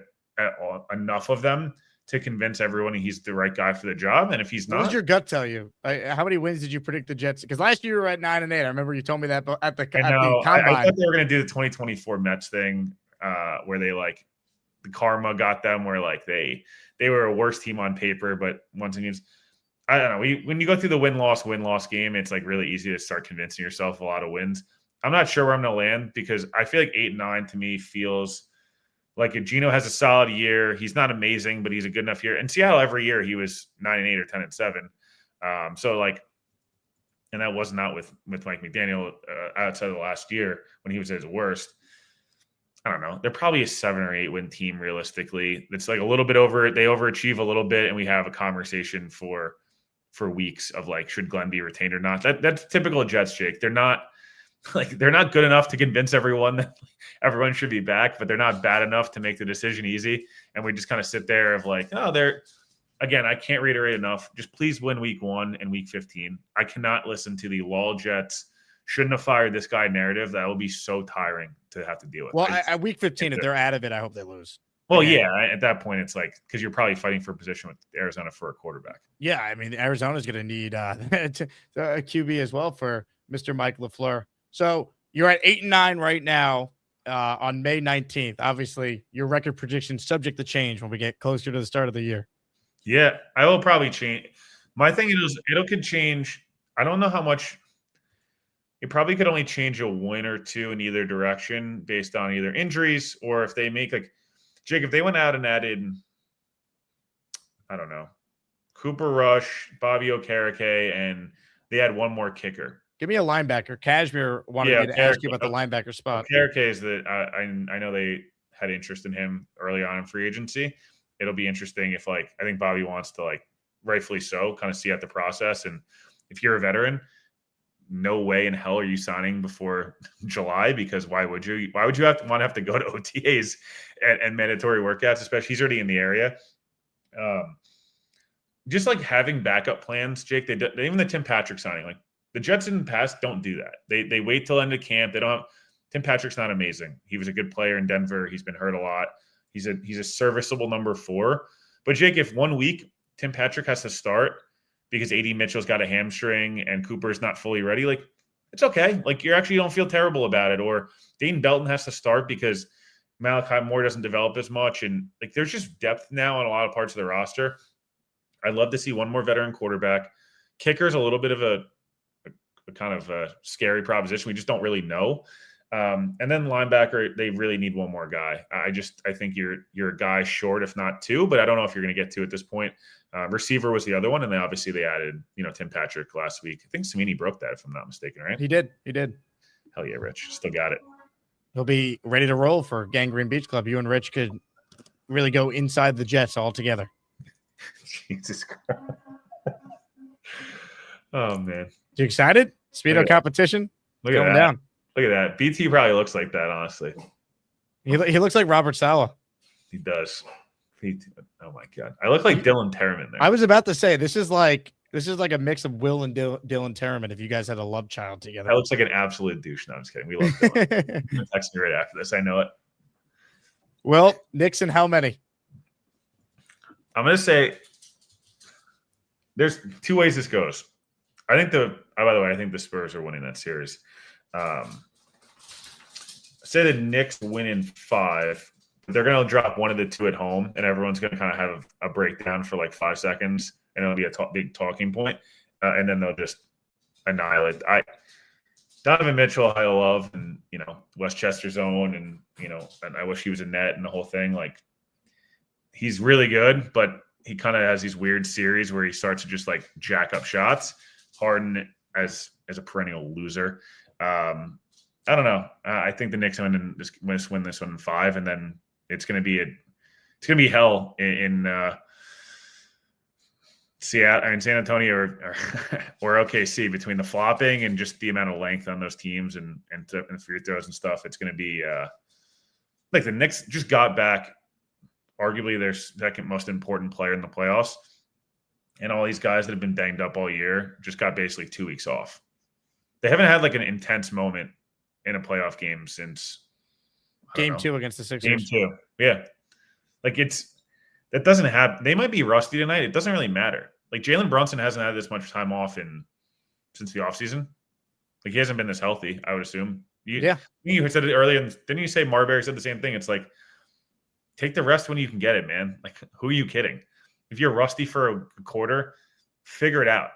enough of them to convince everyone he's the right guy for the job. And if he's not, what does your gut tell you? How many wins did you predict the Jets? Because last year you were at 9-8. I remember you told me that at the combine. I thought they were going to do the 2024 Mets thing where they like the karma got them, where like they were a worse team on paper, but once again, I don't know. When you go through the win-loss game, it's like really easy to start convincing yourself of a lot of wins. I'm not sure where I'm going to land because I feel like 8-9 to me feels like if Geno has a solid year, he's not amazing, but he's a good enough year. And Seattle every year he was 9-8 or 10-7. So like, and that was not with Mike McDaniel outside of the last year when he was at his worst. I don't know. They're probably a 7 or 8 win team realistically. It's like a little bit over. They overachieve a little bit, and we have a conversation for weeks of like, should Glenn be retained or not? That's typical Jets, Jake. They're not good enough to convince everyone that everyone should be back, but they're not bad enough to make the decision easy. And we just kind of sit there of like, again, I can't reiterate enough. Just please win week 1 and week 15. I cannot listen to the lol Jets shouldn't have fired this guy narrative. That will be so tiring to have to deal with. Well, at week 15, if they're out of it, I hope they lose. Well, yeah, at that point, it's like, because you're probably fighting for position with Arizona for a quarterback. Yeah, I mean, Arizona's going to need a QB as well for Mr. Mike LaFleur. So you're at 8-9 right now on May 19th. Obviously, your record prediction subject to change when we get closer to the start of the year. Yeah, I will probably change. My thing is, it could change. I don't know how much. It probably could only change a win or two in either direction based on either injuries or if they make like Jake, if they went out and added, I don't know, Cooper Rush, Bobby Okereke, and they had one more kicker. Give me a linebacker. Cashmere wanted me to ask you about the linebacker spot. Okereke is that I know they had interest in him early on in free agency. It'll be interesting if I think Bobby wants to rightfully so kind of see out the process. And if you're a veteran, no way in hell are you signing before July, because why would you want to have to go to OTAs and mandatory workouts, especially he's already in the area. Just having backup plans, Jake, even the Tim Patrick signing, the Jets in the past don't do that. They wait till end of camp. They don't. Tim Patrick's not amazing. He was a good player in Denver. He's been hurt a lot. He's a serviceable number 4. But Jake, if 1 week Tim Patrick has to start because AD Mitchell's got a hamstring and Cooper's not fully ready, it's okay. You actually don't feel terrible about it. Or Dane Belton has to start because Malachi Moore doesn't develop as much. And there's just depth now on a lot of parts of the roster. I'd love to see one more veteran quarterback. Kicker's a little bit of a kind of a scary proposition. We just don't really know. And then linebacker, they really need one more guy. I think you're a guy short, if not 2, but I don't know if you're going to get 2 at this point. Receiver was the other one, and then obviously they added, Tim Patrick last week. I think Cimini broke that, if I'm not mistaken, right? He did. Hell yeah, Rich. Still got it. He'll be ready to roll for Gangrene Beach Club. You and Rich could really go inside the Jets all together. Jesus Christ. Oh, man. You excited? Speedo competition? Look at that. Down. Look at that. BT probably looks like that, honestly. He looks like Robert Saleh. He does. Oh my God. I look like Dylan Terraman there. I was about to say this is like a mix of Will and Dylan Terraman if you guys had a love child together. That looks like an absolute douche. No, I'm just kidding. We love Dylan. I'm gonna text me right after this. I know it. Well, Knicks and how many? I'm going to say there's two ways this goes. I think by the way, I think the Spurs are winning that series. Say the Knicks win in 5. They're going to drop one of the two at home, and everyone's going to kind of have a breakdown for like 5 seconds, and it'll be a big talking point, and then they'll just annihilate. Donovan Mitchell, I love, and Westchester's own, and and I wish he was in net and the whole thing. Like, he's really good, but he kind of has these weird series where he starts to just like jack up shots. Harden as a perennial loser. I don't know. I think the Knicks win this one in 5, and then it's going to be hell in Seattle and San Antonio or OKC between the flopping and just the amount of length on those teams and free throws and stuff. It's going to be like the Knicks just got back arguably their second most important player in the playoffs, and all these guys that have been banged up all year just got basically 2 weeks off. They haven't had like an intense moment in a playoff game since Game 2 against the Sixers. Game 2, yeah. Like that doesn't happen. They might be rusty tonight. It doesn't really matter. Like Jalen Brunson hasn't had this much time off since the offseason. Like he hasn't been this healthy, I would assume. You said it earlier. Didn't you say Marbury said the same thing? It's like, take the rest when you can get it, man. Like, who are you kidding? If you're rusty for a quarter, figure it out.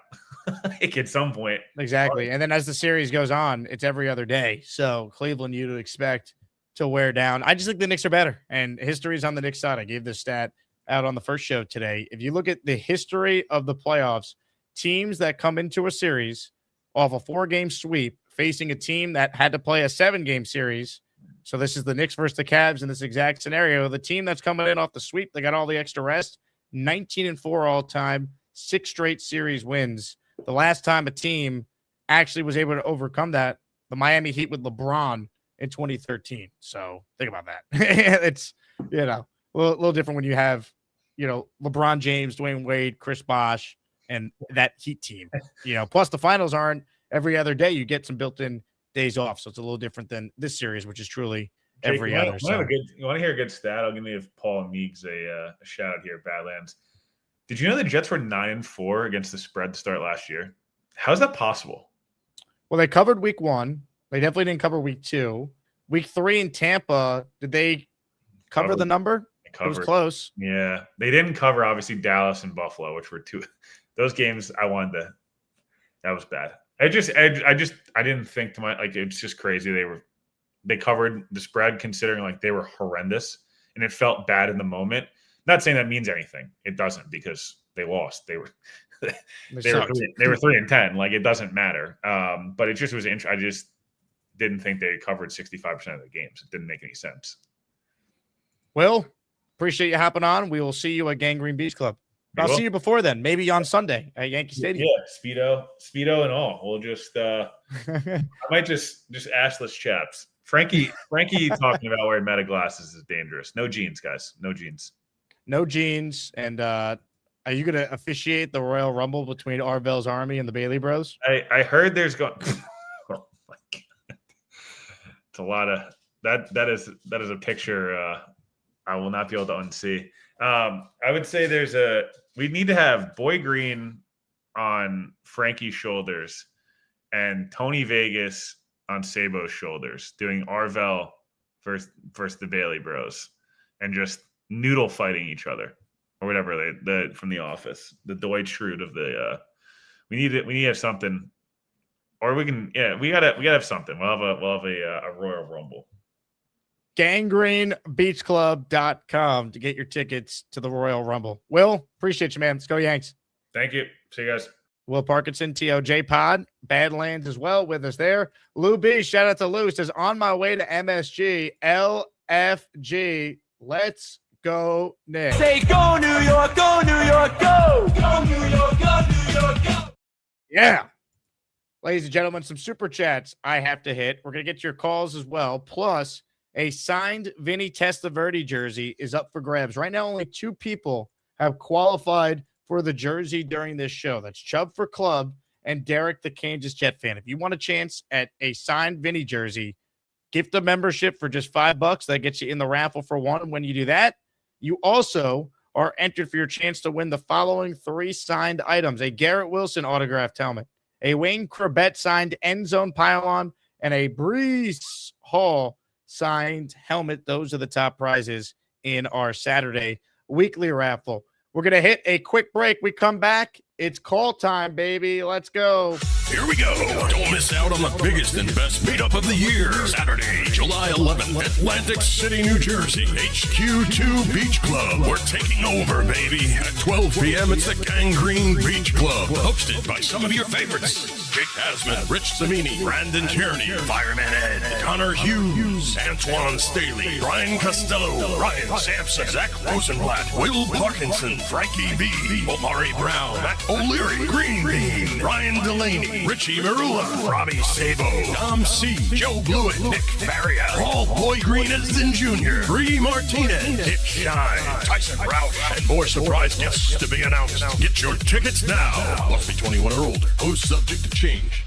Like at some point. Exactly. And then as the series goes on, it's every other day. So Cleveland, you'd expect to wear down. I just think the Knicks are better. And history's on the Knicks side. I gave this stat out on the first show today. If you look at the history of the playoffs, teams that come into a series off a 4-game sweep facing a team that had to play a 7-game series. So this is the Knicks versus the Cavs in this exact scenario. The team that's coming in off the sweep, they got all the extra rest, 19-4 all time, 6 straight series wins. The last time a team actually was able to overcome that, the Miami Heat with LeBron in 2013. So think about that. It's, a little different when you have, LeBron James, Dwayne Wade, Chris Bosh, and that Heat team. Plus the finals aren't every other day. You get some built-in days off, so it's a little different than this series, which is truly every other. You want to hear a good stat? I'll give Paul and Meeks a shout out here, Badlands. Did you know the Jets were 9-4 against the spread to start last year? How is that possible? Well, they covered week 1. They definitely didn't cover week 2. Week 3 in Tampa, did they cover the number? It was close. Yeah, they didn't cover obviously Dallas and Buffalo, which were those games I wanted to. That was bad. I didn't think to it's just crazy. They covered the spread considering like they were horrendous, and it felt bad in the moment. Not saying that means anything. It doesn't, because they lost. They were 3-10. Like it doesn't matter. But it just was interesting. I just didn't think they covered 65% of the games. It didn't make any sense. Well, appreciate you hopping on. We will see you at Gangrene Beach Club. I'll see you before then, maybe on Sunday at Yankee Stadium. Yeah, Speedo and all. We'll just I might just assless chaps. Frankie talking about wearing meta glasses is dangerous. No jeans, guys. No jeans. No jeans. And are you going to officiate the Royal Rumble between Arvell's Army and the Bailey Bros? I heard there's going. Oh my God. It's a lot of that is a picture I will not be able to unsee. I would say we need to have Boy Green on Frankie's shoulders and Tony Vegas on Sabo's shoulders, doing Arvell versus the Bailey Bros, and just noodle fighting each other or whatever from The Office, the Dwight Schrute of the. We need to have something, or we can. Yeah, we gotta have something. We'll have a Royal Rumble. GangreneBeachClub.com to get your tickets to the Royal Rumble. Will, appreciate you, man. Let's go Yanks. Thank you. See you guys. Will Parkinson, TOJ Pod, Badlands as well with us there. Lou B, shout out to Lou, says, on my way to MSG, LFG. Let's go, Nick. Say go, New York, go, New York, go. Go, New York, go, New York, go. Yeah. Ladies and gentlemen, some super chats I have to hit. We're going to get your calls as well. Plus, a signed Vinny Testaverde jersey is up for grabs. Right now, only 2 people have qualified for the jersey during this show. That's Chubb for Club and Derek, the Kansas Jet fan. If you want a chance at a signed Vinny jersey, gift a membership for just $5. That gets you in the raffle for one. When you do that, you also are entered for your chance to win the following 3 signed items: a Garrett Wilson autographed helmet, a Wayne Corbett signed end zone pylon, and a Breece Hall signed helmet. Those are the top prizes in our Saturday weekly raffle. We're going to hit a quick break. We come back. It's call time, baby. Let's go. Here we go. Don't miss out on the biggest and best meetup of the year. Saturday, July 11th, Atlantic City, New Jersey. HQ2 Beach Club. We're taking over, baby. At 12 p.m., it's the Gangrene Beach Club. Hosted by some of your favorites: Jake Asman, Rich Cimini, Brandon Tierney, Fireman Ed, Connor Hughes, Antoine Staley, Brian Costello, Ryan Sampson, Zach Rosenblatt, Will Parkinson, Frankie B, Omari Brown, Matt O'Leary, Green Bean, Ryan Delaney, Richie Marula, Robbie Sabo, Dom C, Joe Blewett, Nick Faria, Paul Boy Green Esden Jr., Bree Martinez, Dick Shine, Tyson Roush, and more surprise guests to be announced. Get your tickets now. Must be 21 or older. Who's subject to change.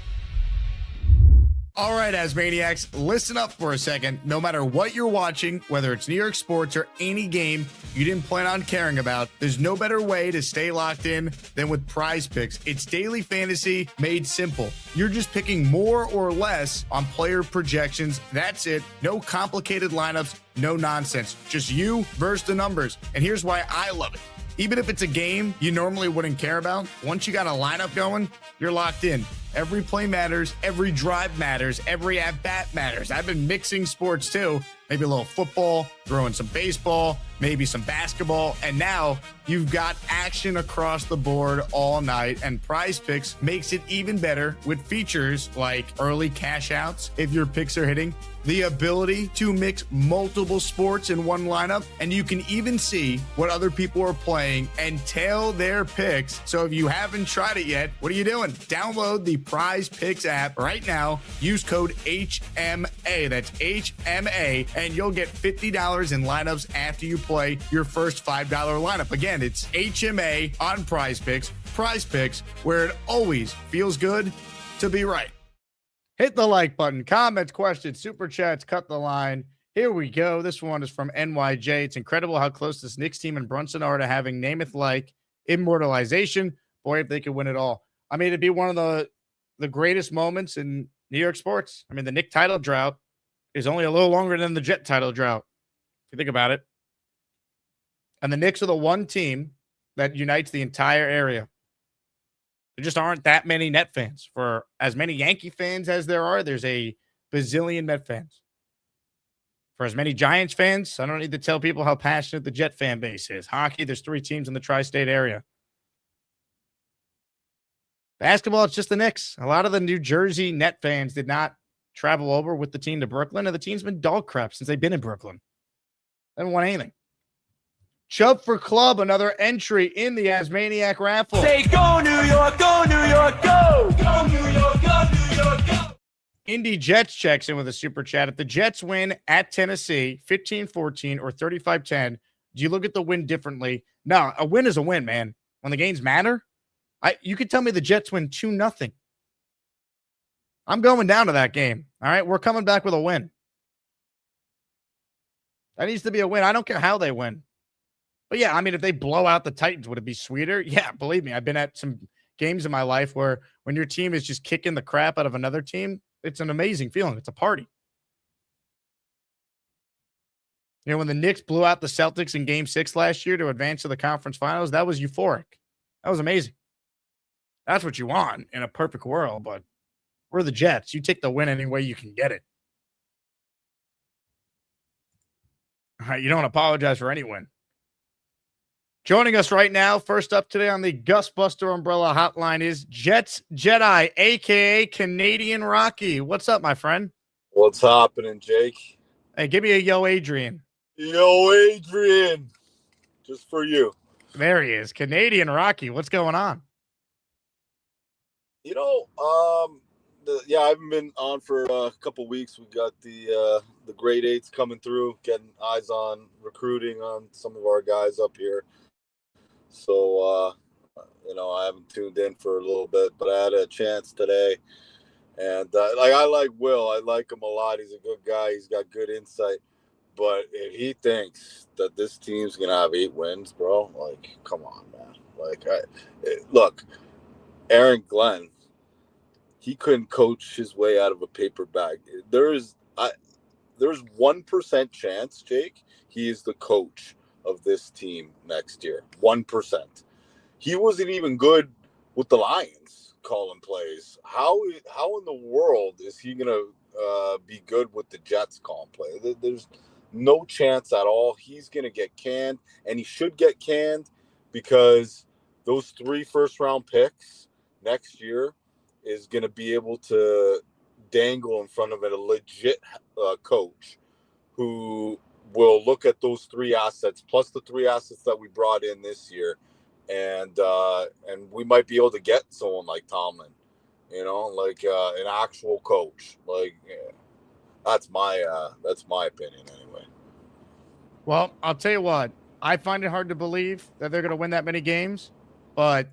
All right, Asmaniacs, listen up for a second. No matter what you're watching, whether it's New York sports or any game you didn't plan on caring about, there's no better way to stay locked in than with PrizePicks. It's daily fantasy made simple. You're just picking more or less on player projections. That's it. No complicated lineups, no nonsense. Just you versus the numbers. And here's why I love it. Even if it's a game you normally wouldn't care about, once you got a lineup going, you're locked in. Every play matters, every drive matters, every at-bat matters. I've been mixing sports too. Maybe a little football, throwing some baseball, maybe some basketball, and now you've got action across the board all night, and PrizePicks makes it even better with features like early cash outs if your picks are hitting, the ability to mix multiple sports in one lineup, and you can even see what other people are playing and tail their picks. So if you haven't tried it yet, what are you doing? Download the PrizePicks app right now. Use code HMA. That's HMA, and you'll get $50 in lineups after you play your first $5 lineup. Again, it's HMA on PrizePicks. PrizePicks, where it always feels good to be right. Hit the like button, comments, questions, super chats, cut the line. Here we go. This one is from NYJ. It's incredible how close this Knicks team and Brunson are to having Namath like immortalization. Boy, if they could win it all. I mean, it'd be one of the greatest moments in New York sports. I mean, the Knicks title drought is only a little longer than the Jet title drought, if you think about it. And the Knicks are the one team that unites the entire area. There just aren't that many Net fans. For as many Yankee fans as there are, there's a bazillion Met fans. For as many Giants fans, I don't need to tell people how passionate the Jet fan base is. Hockey, there's 3 teams in the tri-state area. Basketball, it's just the Knicks. A lot of the New Jersey Net fans did not travel over with the team to Brooklyn, and the team's been dog crap since they've been in Brooklyn. They haven't won anything. Chubb for Club, another entry in the Asmaniac raffle. Say go New York, go New York, go! Go New York, go New York, go! Indy Jets checks in with a super chat. If the Jets win at Tennessee 15-14 or 35-10, do you look at the win differently? No, a win is a win, man. When the games matter, you could tell me the Jets win 2-0. I'm going down to that game. All right, we're coming back with a win. That needs to be a win. I don't care how they win. But yeah, I mean, if they blow out the Titans, would it be sweeter? Yeah, believe me. I've been at some games in my life where when your team is just kicking the crap out of another team, it's an amazing feeling. It's a party. You know, when the Knicks blew out the Celtics in Game 6 last year to advance to the conference finals, that was euphoric. That was amazing. That's what you want in a perfect world, but we're the Jets. You take the win any way you can get it. All right, you don't apologize for any win. Joining us right now, first up today on the Gus Buster Umbrella Hotline is Jets Jedi, a.k.a. Canadian Rocky. What's up, my friend? What's happening, Jake? Hey, give me a yo, Adrian. Yo, Adrian. Just for you. There he is. Canadian Rocky. What's going on? You know, I haven't been on for a couple weeks. We got the grade 8s coming through, getting eyes on recruiting on some of our guys up here. So, I haven't tuned in for a little bit, but I had a chance today And like I like Will, I like him a lot. He's a good guy. He's got good insight. But if he thinks that this team's gonna have 8 wins, bro, like, come on, man. Like, look, Aaron Glenn, he couldn't coach his way out of a paper bag. There's 1% chance, Jake, he is the coach of this team next year. 1%. He wasn't even good with the Lions calling plays. How in the world is he gonna be good with the Jets calling play? There's no chance at all. He's gonna get canned, and he should get canned because those 3 first-round picks next year is gonna be able to dangle in front of a legit coach who will look at those 3 assets plus the 3 assets that we brought in this year, and we might be able to get someone like Tomlin, like an actual coach. Like, yeah, that's my opinion anyway. Well, I'll tell you what, I find it hard to believe that they're going to win that many games, but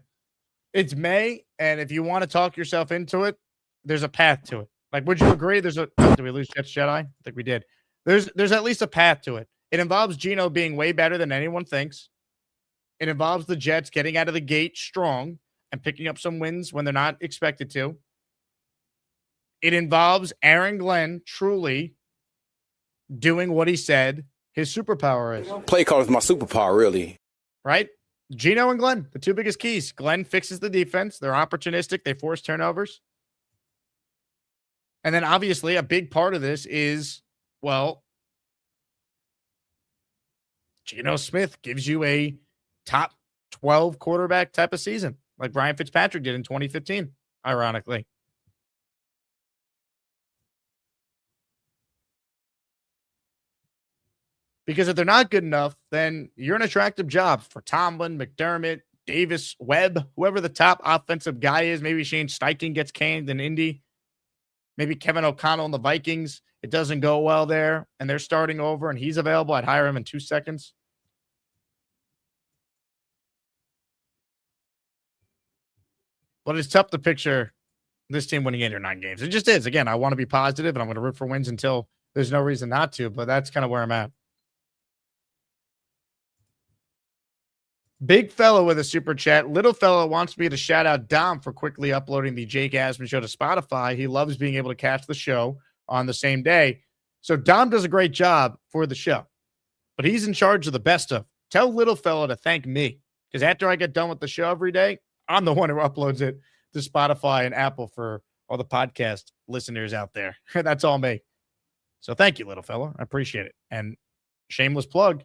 it's May, and if you want to talk yourself into it, there's a path to it. Like, would you agree? Did we lose Jets Jedi? I think we did. There's at least a path to it. It involves Geno being way better than anyone thinks. It involves the Jets getting out of the gate strong and picking up some wins when they're not expected to. It involves Aaron Glenn truly doing what he said his superpower is. Play call is my superpower, really. Right? Geno and Glenn, the 2 biggest keys. Glenn fixes the defense. They're opportunistic. They force turnovers. And then obviously a big part of this is, well, Geno Smith gives you a top 12 quarterback type of season, like Ryan Fitzpatrick did in 2015, ironically. Because if they're not good enough, then you're an attractive job for Tomlin, McDermott, Davis, Webb, whoever the top offensive guy is. Maybe Shane Steichen gets canned in Indy. Maybe Kevin O'Connell in the Vikings. It doesn't go well there, and they're starting over, and he's available. I'd hire him in 2 seconds. But it's tough to picture this team winning 8 or 9 games. It just is. Again, I want to be positive, and I'm going to root for wins until there's no reason not to, but that's kind of where I'm at. Big fellow with a super chat. Little fellow wants me to shout out Dom for quickly uploading the Jake Asman show to Spotify. He loves being able to catch the show on the same day. So Dom does a great job for the show, but he's in charge of the best of. Tell little fellow to thank me, because after I get done with the show every day, I'm the one who uploads it to Spotify and Apple for all the podcast listeners out there. That's all me. So thank you, little fellow. I appreciate it. And shameless plug.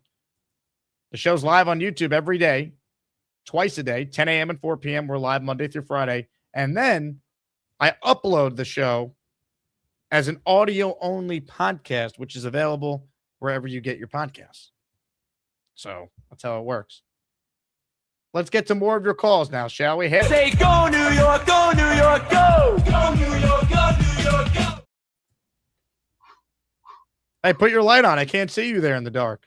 The show's live on YouTube every day, twice a day, 10 a.m. and 4 p.m. We're live Monday through Friday. And then I upload the show as an audio-only podcast, which is available wherever you get your podcasts. So that's how it works. Let's get to more of your calls now, shall we? Say go New York, go New York, go! Go New York, go New York, go! Hey, put your light on. I can't see you there in the dark.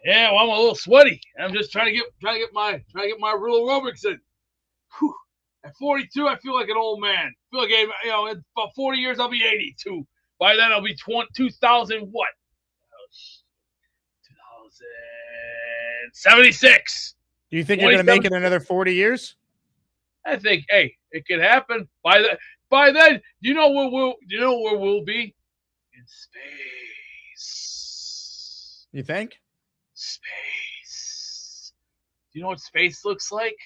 Yeah, well, I'm a little sweaty. I'm just trying to get my real aerobics in. Whew. At 42, I feel like an old man. I feel like, in about 40 years, I'll be 82. By then, I'll be 2000 what? 2076. Do you think you're going to make it another 40 years? I think, hey, it could happen. By then, you know where we'll be? In space. You think? Space. Do you know what space looks like?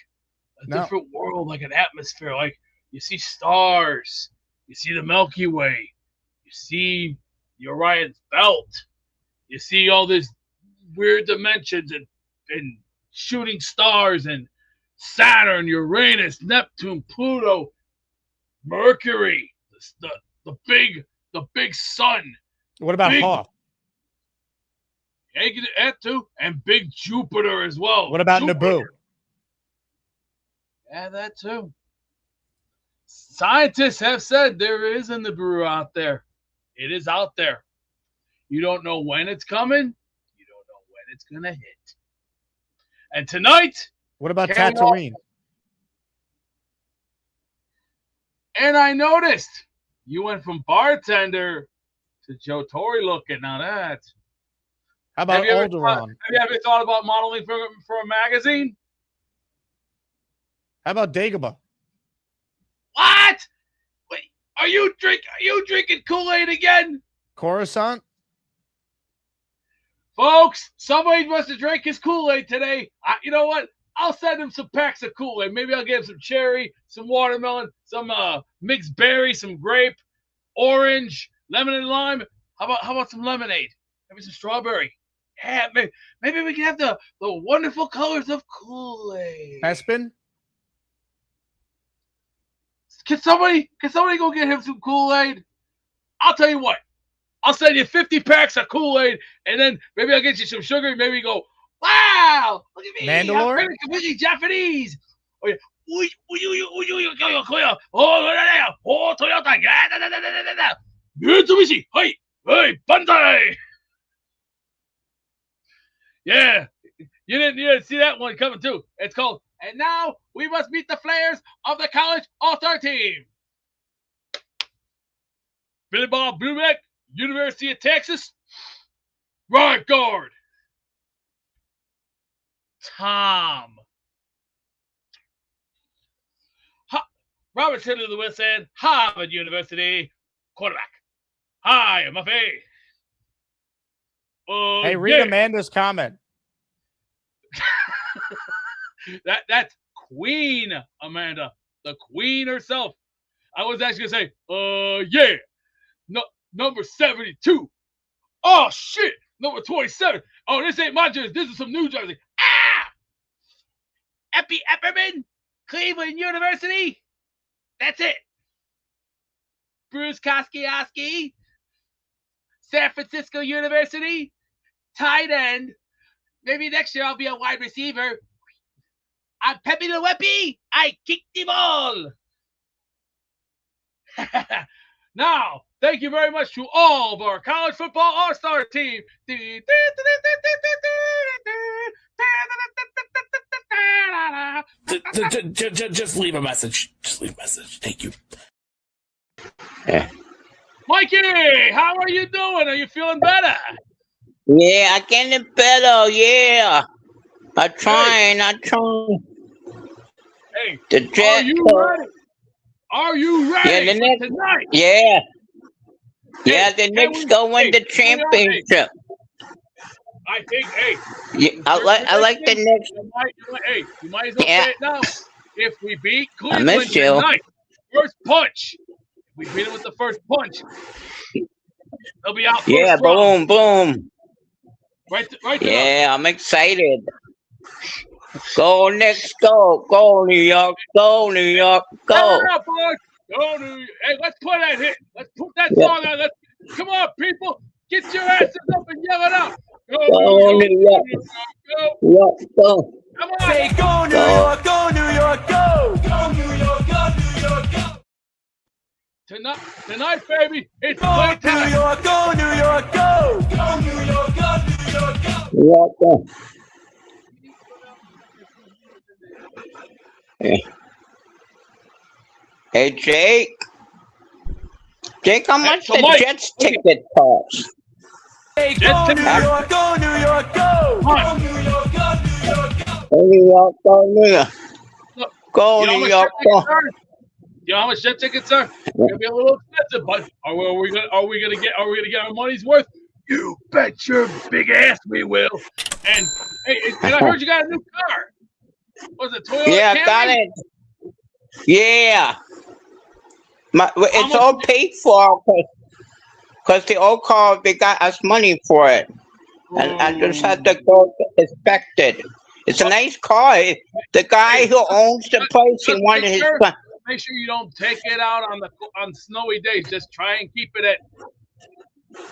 A No. different world, like an atmosphere. Like you see stars, you see the Milky Way, you see the Orion's belt, you see all these weird dimensions and shooting stars and Saturn, Uranus, Neptune, Pluto, Mercury, the big sun. What about Hoth? That too, and big Jupiter as well. What about Jupiter. Naboo? Yeah, that too. Scientists have said there is a Nibiru out there. It is out there. You don't know when it's coming. You don't know when it's going to hit. And tonight... What about Tatooine? And I noticed you went from bartender to Joe Torre looking. Now that. How about Have Alderaan? you ever thought about modeling for a magazine? How about Dagobah? What? Wait, are you drinking Kool-Aid again? Coruscant? Folks, somebody wants to drink his Kool-Aid today. You know what? I'll send him some packs of Kool-Aid. Maybe I'll get him some cherry, some watermelon, some mixed berry, some grape, orange, lemon and lime. How about some lemonade? Maybe some strawberry. Yeah, maybe we can have the wonderful colors of Kool-Aid. Bespin? Can somebody go get him some Kool-Aid? I'll tell you what. I'll send you 50 packs of Kool-Aid, and then maybe I'll get you some sugar, and maybe you go, wow, look at me. Mandalore? I'm completely Japanese. Oh, yeah. Oh, Toyota. Mitsubishi. Hey, Bandai. Yeah. You didn't see that one coming, too. It's called, and now we must meet the Flares of the college all-star team. Billy Bob Blueback, University of Texas. Right guard. Tom. Robert Sidley Lewis and Harvard University quarterback. Hi, Muffy. Hey, read Amanda's comment. That's Queen Amanda, the Queen herself. I was actually gonna say, yeah, no, number 72. Oh shit, number 27. Oh, this ain't my jersey. This is some New Jersey. Epi Epperman, Cleveland University. That's it. Bruce Koski, San Francisco University, tight end. Maybe next year I'll be a wide receiver. I'm Pepe the Weppy. I kick the ball. Now, thank you very much to all of our college football all-star team. Just leave a message. Just leave a message. Thank you. Mikey, how are you doing? Are you feeling better? Yeah, I'm getting better. Yeah, I'm trying. Hey, the Jets. Are you ready? Yeah, the Knicks. Tonight? Yeah. The Knicks go win the championship. I think. Hey. Yeah, I like the Knicks. You might as well say it now. If we beat Cleveland miss you. tonight, first punch. If we beat them with the first punch, they'll be out. Yeah, boom, boom. Right. Yeah, I'm excited. Go Knicks, go New York, go New York, go. Go New York. Hey, let's play that hit. Let's put that song on. Come on, people, get your asses up and yell it out. Go New York, go. Come on. Say go New York, go New York, go. Go New York, go New York, go. Tonight, baby, it's go playtime. New York, go New York, go. Go New York, go New York, go. Go. Hey, Jake. How much the Jets ticket cost? Hey, go New York, go New York, go. Go New York, go New York, go. Go New York, go New York. Go New York, go. You know how much jet tickets are? It's gonna be a little expensive, but are we gonna get our money's worth? You bet your big ass we will. And hey, and I heard you got a new car. Was it Toyota? Yeah, Camry? I got it. Yeah. It's all paid for because the old car, they got us money for it. And I just had to go inspect it. It's a nice car. The guy who owns the place, he wanted his car. Make sure you don't take it out on snowy days. Just try and keep it at.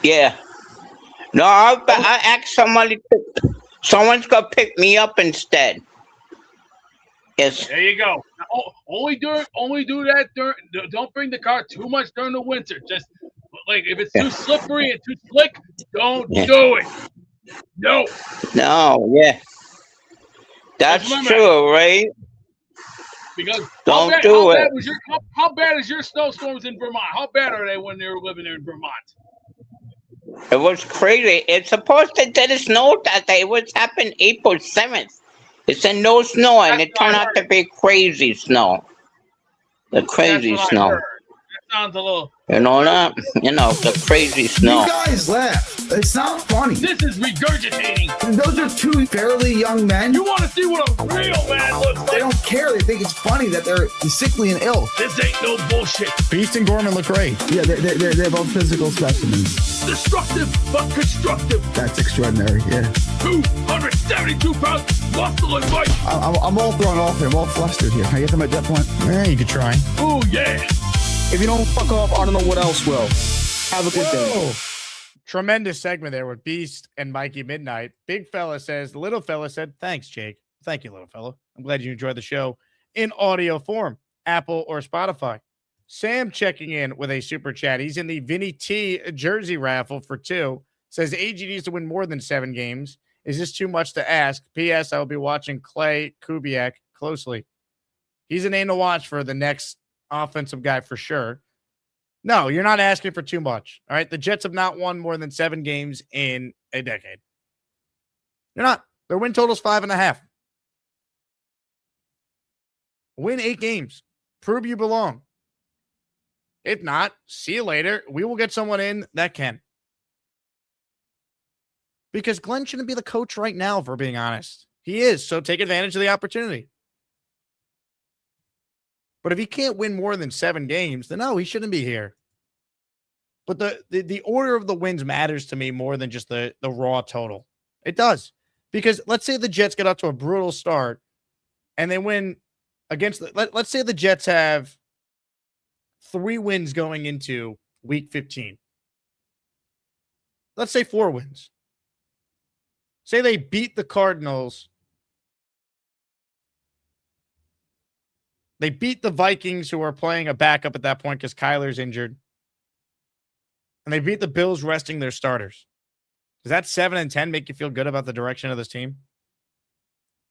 Yeah. No, I asked somebody. Someone's gonna pick me up instead. Yes. There you go. Only do that during. Don't bring the car too much during the winter. Just like if it's too slippery and too slick, don't do it. No. No. Yeah. That's true, right? Because Don't do it. How bad is your snowstorms in Vermont? How bad are they when they were living there in Vermont? It was crazy. It's supposed to did snow that day. It was happened April 7th. It said no snow, and it turned out to be crazy snow. The crazy snow. That sounds a little. You know that? You know, the crazy snow. You guys laugh. It's not funny. This is regurgitating. Those are two fairly young men. You want to see what a real man looks like? They don't care. They think it's funny that they're sickly and ill. This ain't no bullshit. Beast and Gorman look great. Yeah, they're both physical specimens. Destructive but constructive. That's extraordinary, yeah. 272 pounds, muscle and might. I'm all thrown off here. I'm all flustered here. Can I get to my jet point? Yeah, you could try. Oh, yeah. If you don't fuck off, I don't know what else will. Have a good day. Tremendous segment there with Beast and Mikey Midnight. Big fella says, little fella said, thanks, Jake. Thank you, little fella. I'm glad you enjoyed the show in audio form, Apple or Spotify. Sam checking in with a super chat. He's in the Vinny T jersey raffle for 2. Says AG needs to win more than 7 games. Is this too much to ask? P.S. I will be watching Kade Klubnik closely. He's a name to watch for the next offensive guy for sure. No, you're not asking for too much. All right. The Jets have not won more than 7 games in a decade. You're not. Their win total is 5.5. Win 8 games. Prove you belong. If not, see you later. We will get someone in that can. Because Glenn shouldn't be the coach right now, if we're being honest. He is. So take advantage of the opportunity. But if he can't win more than 7 games, then no, he shouldn't be here. But the order of the wins matters to me more than just the raw total. It does. Because let's say the Jets get up to a brutal start and they win against let's say the Jets have 3 wins going into week 15. Let's say 4 wins. Say they beat the Cardinals. They beat the Vikings, who are playing a backup at that point because Kyler's injured. And they beat the Bills resting their starters. Does that 7-10 make you feel good about the direction of this team?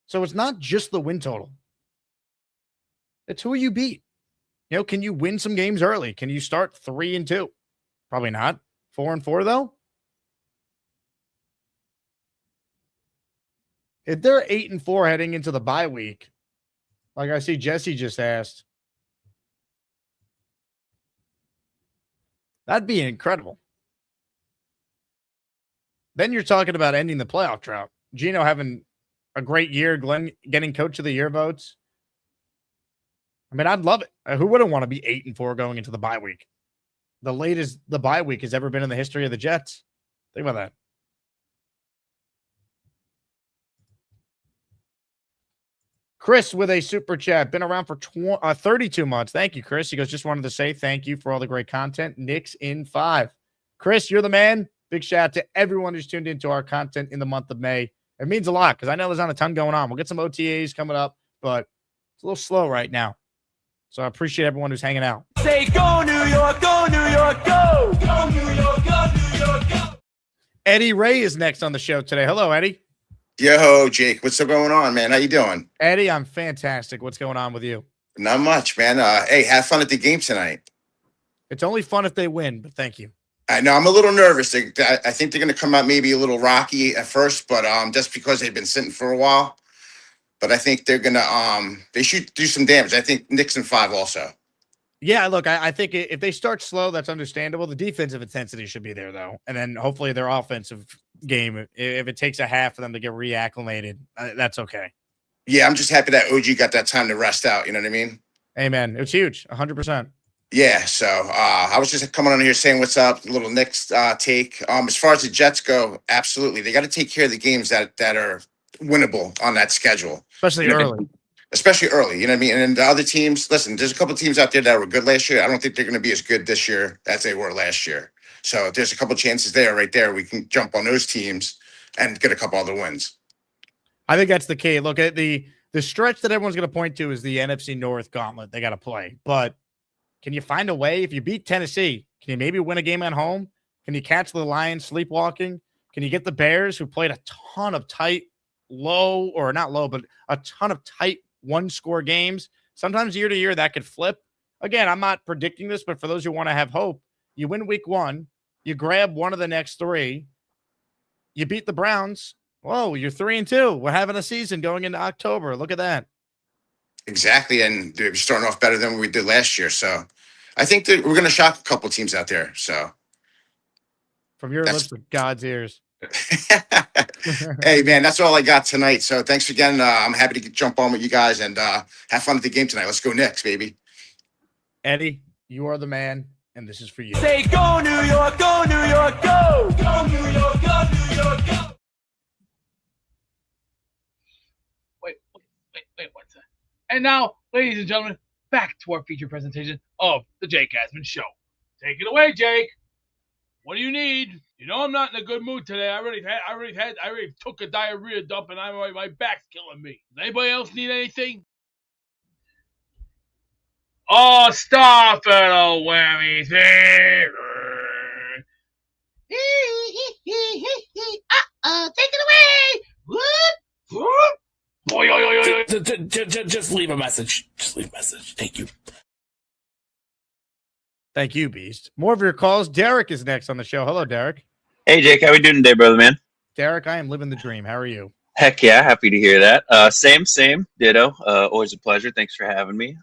So it's not just the win total. It's who you beat. You know, can you win some games early? Can you start 3-2? Probably not. 4-4, though? If they're 8-4 heading into the bye week, like I see Jesse just asked, that'd be incredible. Then you're talking about ending the playoff drought. Gino having a great year, Glenn getting coach of the year votes. I mean, I'd love it. Who wouldn't want to be 8-4 going into the bye week? The latest the bye week has ever been in the history of the Jets. Think about that. Chris with a super chat. Been around for 32 months. Thank you, Chris. He goes, just wanted to say thank you for all the great content. Knicks in 5. Chris, you're the man. Big shout out to everyone who's tuned into our content in the month of May. It means a lot because I know there's not a ton going on. We'll get some OTAs coming up, but it's a little slow right now. So I appreciate everyone who's hanging out. Say go New York, go New York, go! Go New York, go New York, go! Eddie Ray is next on the show today. Hello, Eddie. Yo, Jake, what's going on, man? How you doing? Eddie, I'm fantastic. What's going on with you? Not much, man. Hey, have fun at the game tonight. It's only fun if they win, but thank you. I know I'm a little nervous. I think they're going to come out maybe a little rocky at first, but just because they've been sitting for a while. But I think they're going to they should do some damage. I think Knicks in 5 also. Yeah, look, I think if they start slow, that's understandable. The defensive intensity should be there, though. And then hopefully their offensive game, if it takes a half for them to get reacclimated, that's okay. Yeah, I'm just happy that OG got that time to rest out. You know what I mean? Amen. It was huge, 100%. Yeah, so I was just coming on here saying what's up, a little Knicks take. As far as the Jets go, absolutely. They got to take care of the games that are winnable on that schedule. Especially early. Especially early, you know what I mean? And the other teams, listen, there's a couple of teams out there that were good last year. I don't think they're going to be as good this year as they were last year. So there's a couple of chances there, right there. We can jump on those teams and get a couple other wins. I think that's the key. Look at the stretch that everyone's going to point to is the NFC North gauntlet they got to play. But can you find a way? If you beat Tennessee, can you maybe win a game at home? Can you catch the Lions sleepwalking? Can you get the Bears, who played a ton of tight, low, or not low, but a ton of tight one-score games, sometimes year to year that could flip. Again, I'm not predicting this, but for those who want to have hope, you win week 1, you grab one of the next 3, you beat the Browns. Whoa, you're 3-2. We're having a season going into October. Look at that. Exactly. And we're starting off better than we did last year. So I think that we're going to shock a couple teams out there. So from your lips to God's ears. Hey, man, that's all I got tonight. So thanks again. I'm happy to jump on with you guys and have fun at the game tonight. Let's go Knicks, baby. Eddie, you are the man, and this is for you. Say go New York, go New York, go! Go New York, go New York, go! Wait one second. And now, ladies and gentlemen, back to our feature presentation of the Jake Asman Show. Take it away, Jake. What do you need? You know I'm not in a good mood today. I already took a diarrhea dump, and my back's killing me. Does anybody else need anything? Oh, stop it, old whammy thing. Take it away! Just leave a message. Just leave a message. Thank you. Thank you, Beast. More of your calls. Derek is next on the show. Hello, Derek. Hey, Jake. How we doing today, brother, man? Derek, I am living the dream. How are you? Heck yeah. Happy to hear that. Same. Ditto. Always a pleasure. Thanks for having me.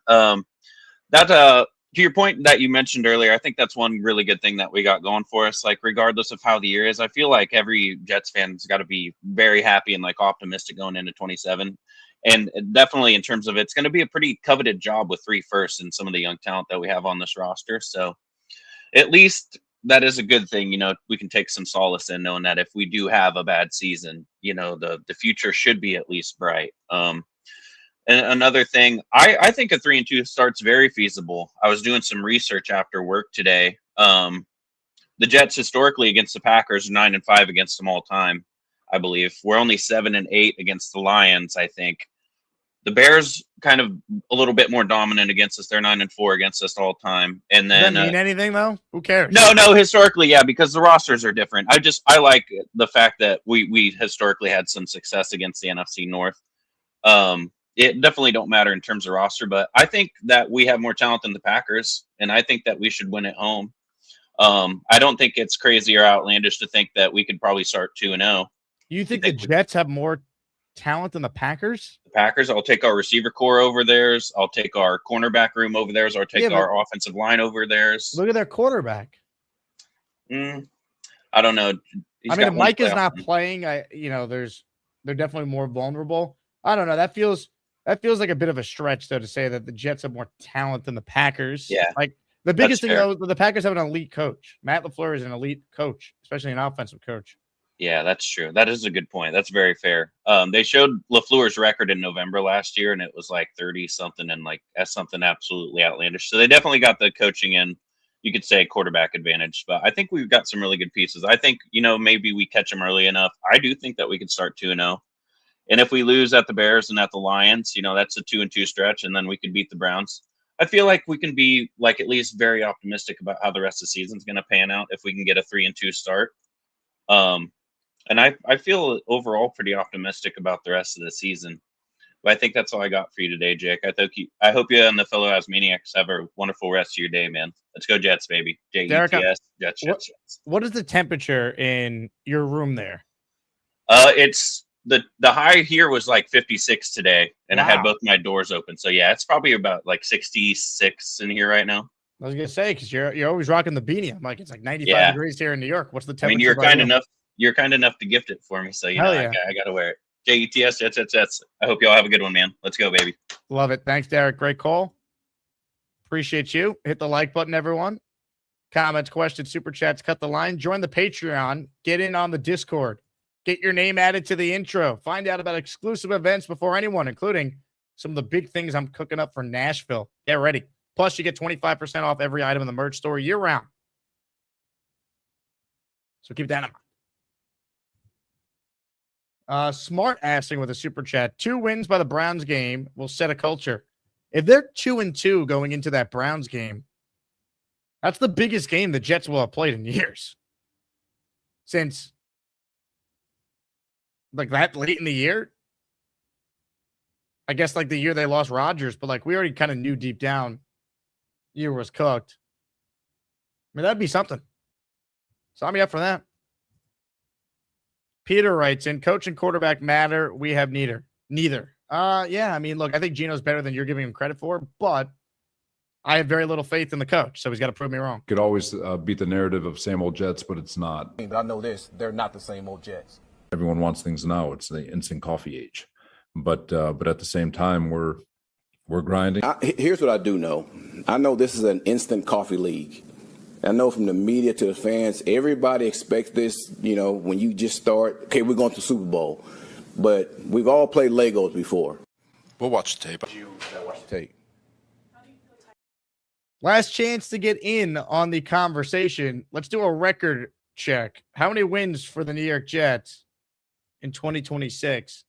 To your point that you mentioned earlier, I think that's one really good thing that we got going for us. Like, regardless of how the year is, I feel like every Jets fan's got to be very happy and like optimistic going into 27. And definitely in terms of it's going to be a pretty coveted job with 3 firsts and some of the young talent that we have on this roster. So at least that is a good thing. You know, we can take some solace in knowing that if we do have a bad season, you know, the future should be at least bright. And another thing, I think a 3-2 start's very feasible. I was doing some research after work today. The Jets historically against the Packers are 9-5 against them all time, I believe. We're only 7-8 against the Lions, I think. The Bears kind of a little bit more dominant against us. They're 9-4 against us all time. And then does that mean anything though? Who cares? No, historically, yeah, because the rosters are different. I like the fact that we historically had some success against the NFC North. It definitely don't matter in terms of roster, but I think that we have more talent than the Packers, and I think that we should win at home. I don't think it's crazy or outlandish to think that we could probably start 2-0. You think the Jets have more talent than the Packers? The Packers, I'll take our receiver core over theirs. I'll take our cornerback room over theirs. I'll take our offensive line over theirs. Look at their quarterback. I don't know. If Mike is not playing, they're definitely more vulnerable. I don't know. That feels like a bit of a stretch, though, to say that the Jets have more talent than the Packers. Yeah. Like, the biggest thing, though, the Packers have an elite coach. Matt LaFleur is an elite coach, especially an offensive coach. Yeah, that's true. That is a good point. That's very fair. They showed LaFleur's record in November last year, and it was like 30-something, and like that's something absolutely outlandish. So they definitely got the coaching in, you could say, quarterback advantage. But I think we've got some really good pieces. I think, maybe we catch them early enough. I do think that we could start 2-0. And if we lose at the Bears and at the Lions, that's a 2-2 stretch, and then we could beat the Browns. I feel like we can be like at least very optimistic about how the rest of the season is going to pan out if we can get a 3-2 start. And I feel overall pretty optimistic about the rest of the season. But I think that's all I got for you today, Jake. I hope you and the fellow Asmaniacs have a wonderful rest of your day, man. Let's go Jets, baby. Jets, Jets. What is the temperature in your room there? It's the high here was like 56 today, and I had both my doors open. So yeah, it's probably about like 66 in here right now. I was gonna say, because you're always rocking the beanie. I'm like, it's like 95 degrees here in New York. What's the temperature? I mean, you're kind enough to gift it for me, so I gotta wear it. Jets, Jets. I hope you all have a good one, man. Let's go, baby. Love it. Thanks, Derek. Great call. Appreciate you. Hit the like button, everyone. Comments, questions, super chats, cut the line. Join the Patreon. Get in on the Discord. Get your name added to the intro. Find out about exclusive events before anyone, including some of the big things I'm cooking up for Nashville. Get ready. Plus, you get 25% off every item in the merch store year-round. So keep that in mind. Smart assing with a super chat. 2 wins by the Browns game will set a culture. If they're 2-2 going into that Browns game, that's the biggest game the Jets will have played in years. Since like that late in the year. I guess like the year they lost Rodgers, but like we already kind of knew deep down year was cooked. I mean, that'd be something. Sign me up for that. Peter writes in, coach and quarterback matter. We have neither. Yeah, I mean, look, I think Gino's better than you're giving him credit for, but I have very little faith in the coach, so he's got to prove me wrong. Could always beat the narrative of same old Jets, but it's not. But I know this, they're not the same old Jets. Everyone wants things now. It's the instant coffee age. But at the same time, we're grinding. Here's what I do know. I know this is an instant coffee league. I know from the media to the fans, everybody expects this, when you just start, okay, we're going to the Super Bowl. But we've all played Legos before. We'll watch the tape. Watch the tape. Last chance to get in on the conversation. Let's do a record check. How many wins for the New York Jets in 2026?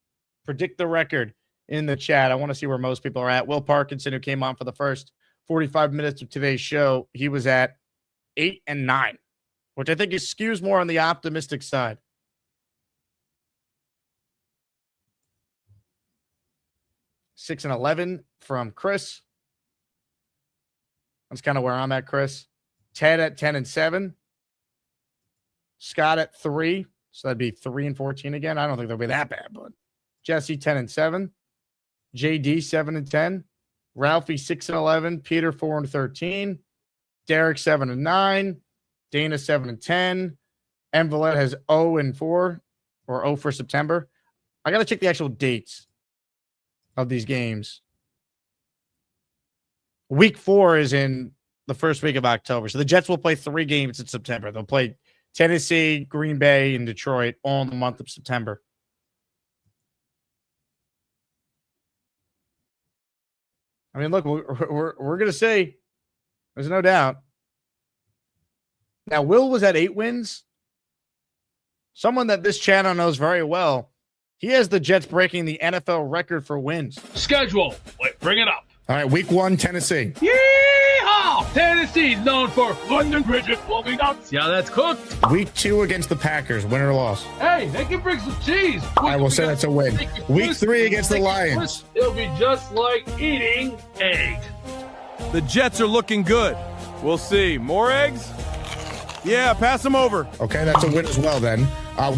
Predict the record in the chat. I want to see where most people are at. Will Parkinson, who came on for the first 45 minutes of today's show, he was at 8-9, which I think skews more on the optimistic side. 6-11 from Chris. That's kind of where I'm at, Chris. Ted at 10-7. Scott at 3. So that'd be 3-14 again. I don't think they'll be that bad, but Jesse 10-7. JD 7-10. Ralphie 6-11. Peter 4-13. Derek 7-9. Dana 7-10. Envelet has 0-4 or 0 for September. I got to check the actual dates of these games. Week 4 is in the first week of October. So the Jets will play 3 games in September. They'll play Tennessee, Green Bay, and Detroit all in the month of September. I mean, look, we're going to say there's no doubt. Now, Will was at 8 wins. Someone that this channel knows very well. He has the Jets breaking the NFL record for wins. Schedule. Wait, bring it up. All right, week 1, Tennessee. Yeehaw! Tennessee's known for London Bridget blowing up. See how that's cooked? Week 2 against the Packers, win or loss. Hey, they can bring some cheese. I will say that's a win. Week 3 against the Lions. It'll be just like eating egg. The Jets are looking good. We'll see. More eggs? Yeah, pass them over. Okay, that's a win as well then.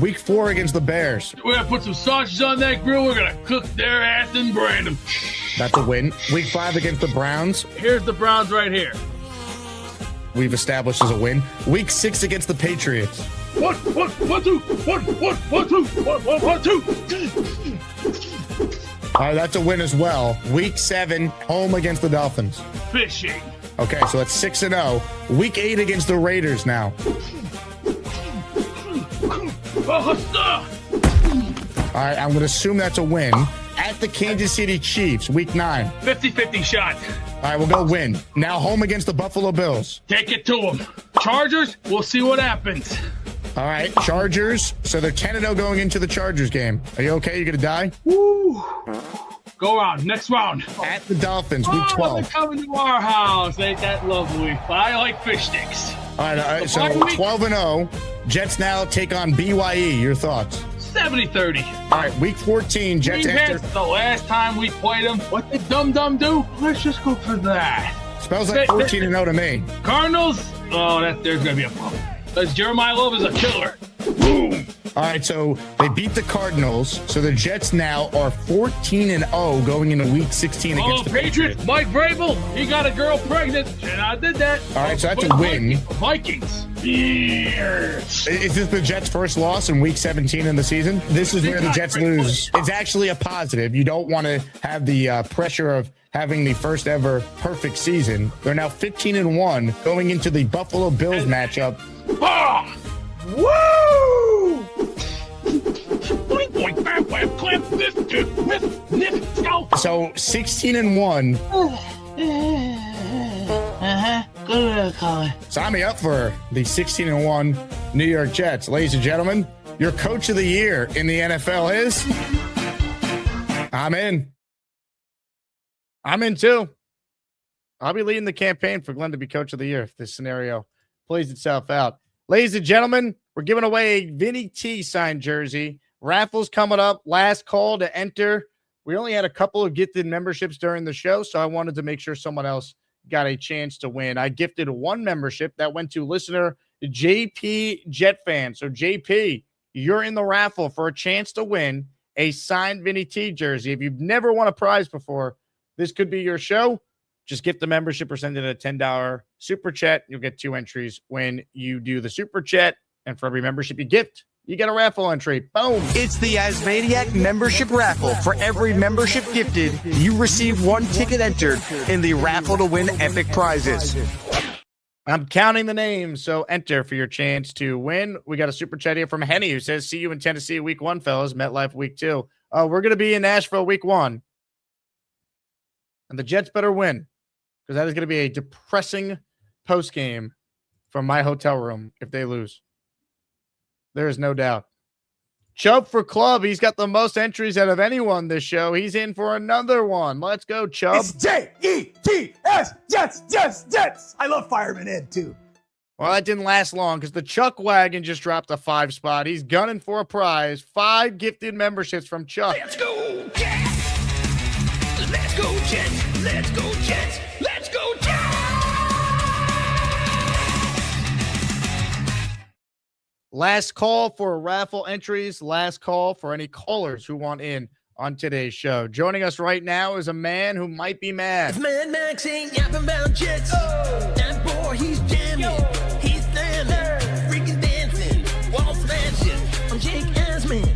Week 4 against the Bears. We're going to put some sausages on that grill. We're going to cook their ass and brand them. That's a win. Week 5 against the Browns. Here's the Browns right here. We've established as a win. Week 6 against the Patriots. 1, 2. All right, that's a win as well. Week 7, home against the Dolphins. Fishing. Okay, so that's 6-0. Week 8 against the Raiders now. All right, I'm going to assume that's a win. At the Kansas City Chiefs, week 9. 50-50 shot. All right, we'll go win. Now home against the Buffalo Bills. Take it to them. Chargers, we'll see what happens. All right, Chargers. So they're 10-0 going into the Chargers game. Are you okay? You going to die? Woo. Go round. Next round. At the Dolphins, week 12. They're coming to our house. Ain't that lovely? But I like fish sticks. All right, so 12-0. Jets now take on BYE. Your thoughts? 70-30. All right, week 14, Jets enter. The last time we played them, what did Dum do? Let's just go for that. Smells like 14-0 to me. Cardinals? Oh, there's going to be a problem. Because Jeremiah Love is a killer. Boom. All right, so they beat the Cardinals. So the Jets now are 14-0 going into week 16 against the Patriots. Mike Vrabel, he got a girl pregnant, and I did that. All right, so that's a win. Vikings. Is this the Jets' first loss in week 17 in the season? This is where the Jets lose. It's actually a positive. You don't want to have the pressure of having the first ever perfect season. They're now 15-1 going into the Buffalo Bills matchup. Ah! Woo! So 16-1. Sign me up for the 16-1 New York Jets. Ladies and gentlemen, your coach of the year in the NFL is... I'm in. I'm in too. I'll be leading the campaign for Glenn to be coach of the year if this scenario plays itself out. Ladies and gentlemen, we're giving away a Vinny T signed jersey. Raffles coming up. Last call to enter We only had a couple of gifted memberships during the show, so I wanted to make sure someone else got a chance to win. I gifted one membership that went to listener JP Jet Fan. So JP, you're in the raffle for a chance to win a signed Vinny T jersey. If you've never won a prize before, this could be your show. Just gift the membership or send it a $10 super chat. You'll get 2 entries when you do the super chat. And for every membership you gift, you get a raffle entry. Boom. It's the Asmaniac membership raffle. For every membership gifted, you receive 1 ticket entered in the raffle to win epic prizes. I'm counting the names, so enter for your chance to win. We got a super chat here from Henny who says, see you in Tennessee week 1, fellas. MetLife week 2. We're going to be in Nashville week 1. And the Jets better win, because that is going to be a depressing post game from my hotel room if they lose. There is no doubt. Chubb for Club. He's got the most entries out of anyone this show. He's in for another one. Let's go, Chubb. It's Jets, Jets. I love Fireman Ed, too. Well, that didn't last long because the Chuck Wagon just dropped a 5 spot. He's gunning for a prize. 5 gifted memberships from Chuck. Let's go, Jets. Let's go, Jets. Let's go, Jets. Let's go, Jets. Last call for raffle entries. Last call for any callers who want in on today's show. Joining us right now is a man who might be mad. If Mad Max ain't yapping about Jets, that boy, he's jamming. He's slamming, freaking dancing, wall smashing. I'm Jake Asman.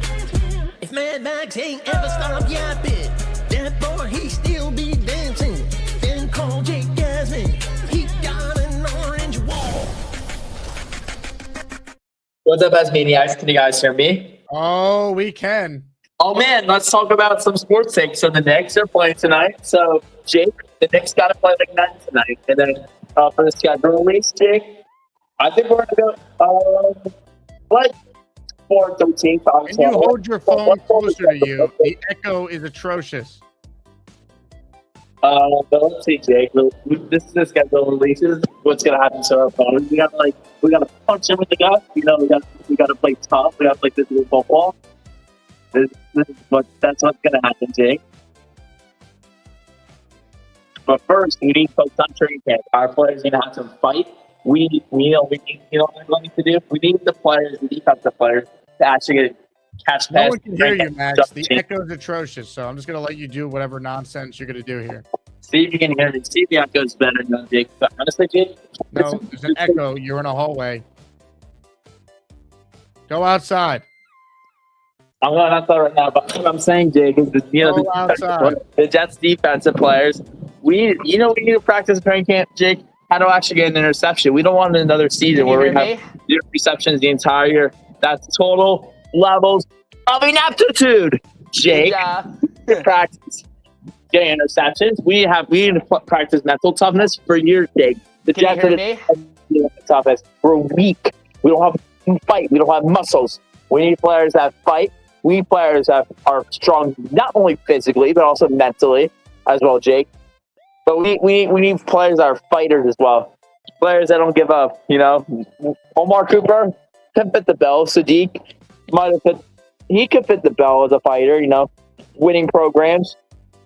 If Mad Max ain't ever stopped yapping, that boy, he still be dancing. Then call Jake Asman. He got an orange wall. What's up, Asmaniacs? Can you guys hear me? Oh, we can. Oh, man, let's talk about some sports things. So the Knicks are playing tonight. So, Jake, the Knicks got to play like that tonight. And then for the schedule release, Jake, I think we're going to go like 4-13. Can you hold your phone closer to you? The echo is atrocious. But let's see, Jake. This is the schedule releases. What's gonna happen to our opponents? We gotta punch him with the gut. We gotta play tough. We gotta play physical football. That's what's gonna happen, Jake. But first, we need folks on training camp. Our players need to have some fight. We need what we're going to do. We need the players, the defensive players, to actually catch passes. No one can hear you, Max. The echo is atrocious, so I'm just going to let you do whatever nonsense you're going to do here. See if you can hear me. See if the echo is better than Jake. But honestly, Jake, no, there's an echo. You're in a hallway. Go outside. I'm going outside right now, but what I'm saying, Jake, is the Jets defensive players. We need to practice training camp, Jake, how to actually get an interception. We don't want another season where we have 0 receptions the entire year. That's total levels of ineptitude, Jake. Practice getting interceptions. We need to practice mental toughness for years, Jake. The Jets are toughness. We're weak. We don't have fight. We don't have muscles. We need players that fight. We need players that are strong, not only physically but also mentally as well, Jake. But we need players that are fighters as well. Players that don't give up, Omar Cooper can fit the bill. Sadiq he could fit the bill as a fighter, winning programs.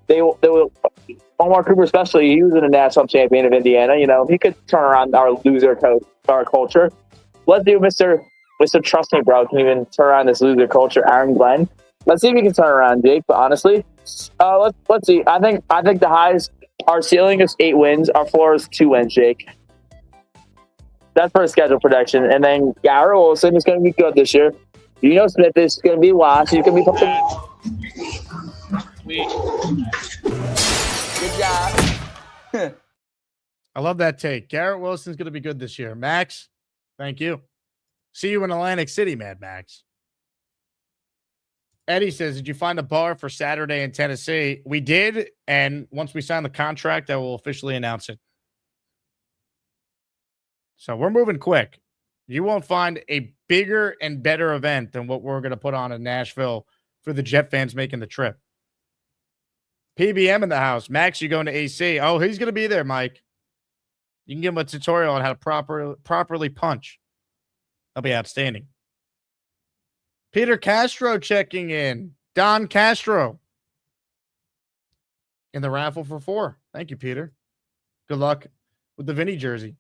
They will Omar Cooper especially, he was in a national champion of Indiana, he could turn around our loser culture. Let's do Mr. Trust Me Bro can even turn around this loser culture, Aaron Glenn. Let's see if we can turn around, Jake. But honestly, let's see. I think the highs, our ceiling is 8 wins. Our floor is 2 wins, Jake. That's for a schedule prediction. And then Garrett Wilson is going to be good this year. Smith is going to be last. He's going to be Good job. I love that take. Garrett Wilson's going to be good this year. Max, thank you. See you in Atlantic City, Mad Max. Eddie says, did you find a bar for Saturday in Tennessee? We did, and once we sign the contract, I will officially announce it. So we're moving quick. You won't find a bigger and better event than what we're going to put on in Nashville for the Jet fans making the trip. PBM in the house. Max, you going to AC? Oh, he's going to be there, Mike. You can give him a tutorial on how to properly punch. That'll be outstanding. Peter Castro checking in. Don Castro. in the raffle for 4. Thank you, Peter. Good luck with the Vinny jersey.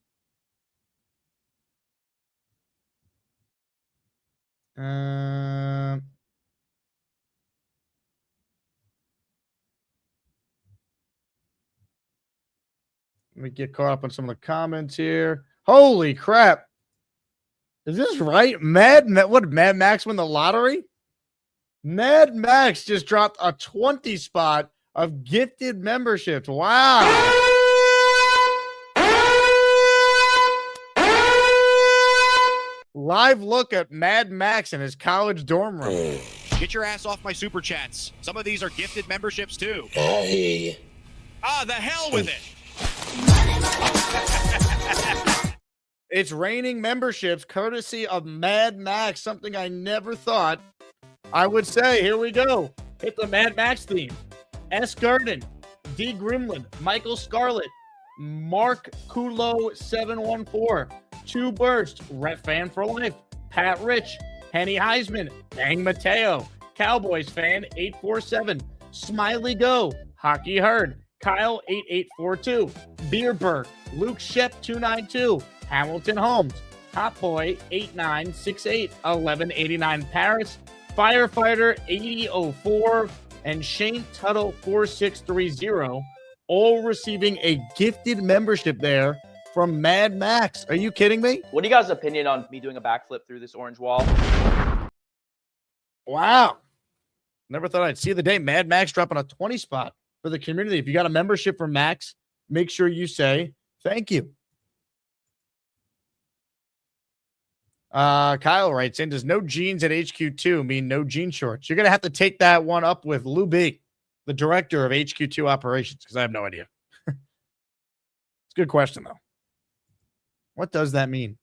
Let me get caught up on some of the comments here. Holy crap. Is this right? What did Mad Max win the lottery? Mad Max just dropped a 20 spot of gifted memberships. Wow. Live look at Mad Max in his college dorm room. Get your ass off my super chats. Some of these are gifted memberships too. Hey. The hell with it. It's raining memberships courtesy of Mad Max, something I never thought I would say. Here we go. Hit the Mad Max theme. S. Gurdon, D. Grimlin, Michael Scarlett, Mark Kulo 714, 2 Burst, Ref Fan for Life, Pat Rich, Henny Heisman, Bang Mateo, Cowboys Fan 847, Smiley Go, Hockey Herd, Kyle 8842, Beerberg, Luke Shep 292, Hamilton Holmes, Top Boy 8968, 1189 Paris, Firefighter 8004, and Shane Tuttle 4630, all receiving a gifted membership there from Mad Max. Are you kidding me? What do you guys' opinion on me doing a backflip through this orange wall? Wow. Never thought I'd see the day. Mad Max dropping a 20 spot for the community. If you got a membership from Max, make sure you say thank you. Kyle writes in, does no jeans at HQ2 mean no jean shorts? You're going to have to take that one up with Lou B, the director of HQ2 operations, because I have no idea. It's a good question, though. What does that mean?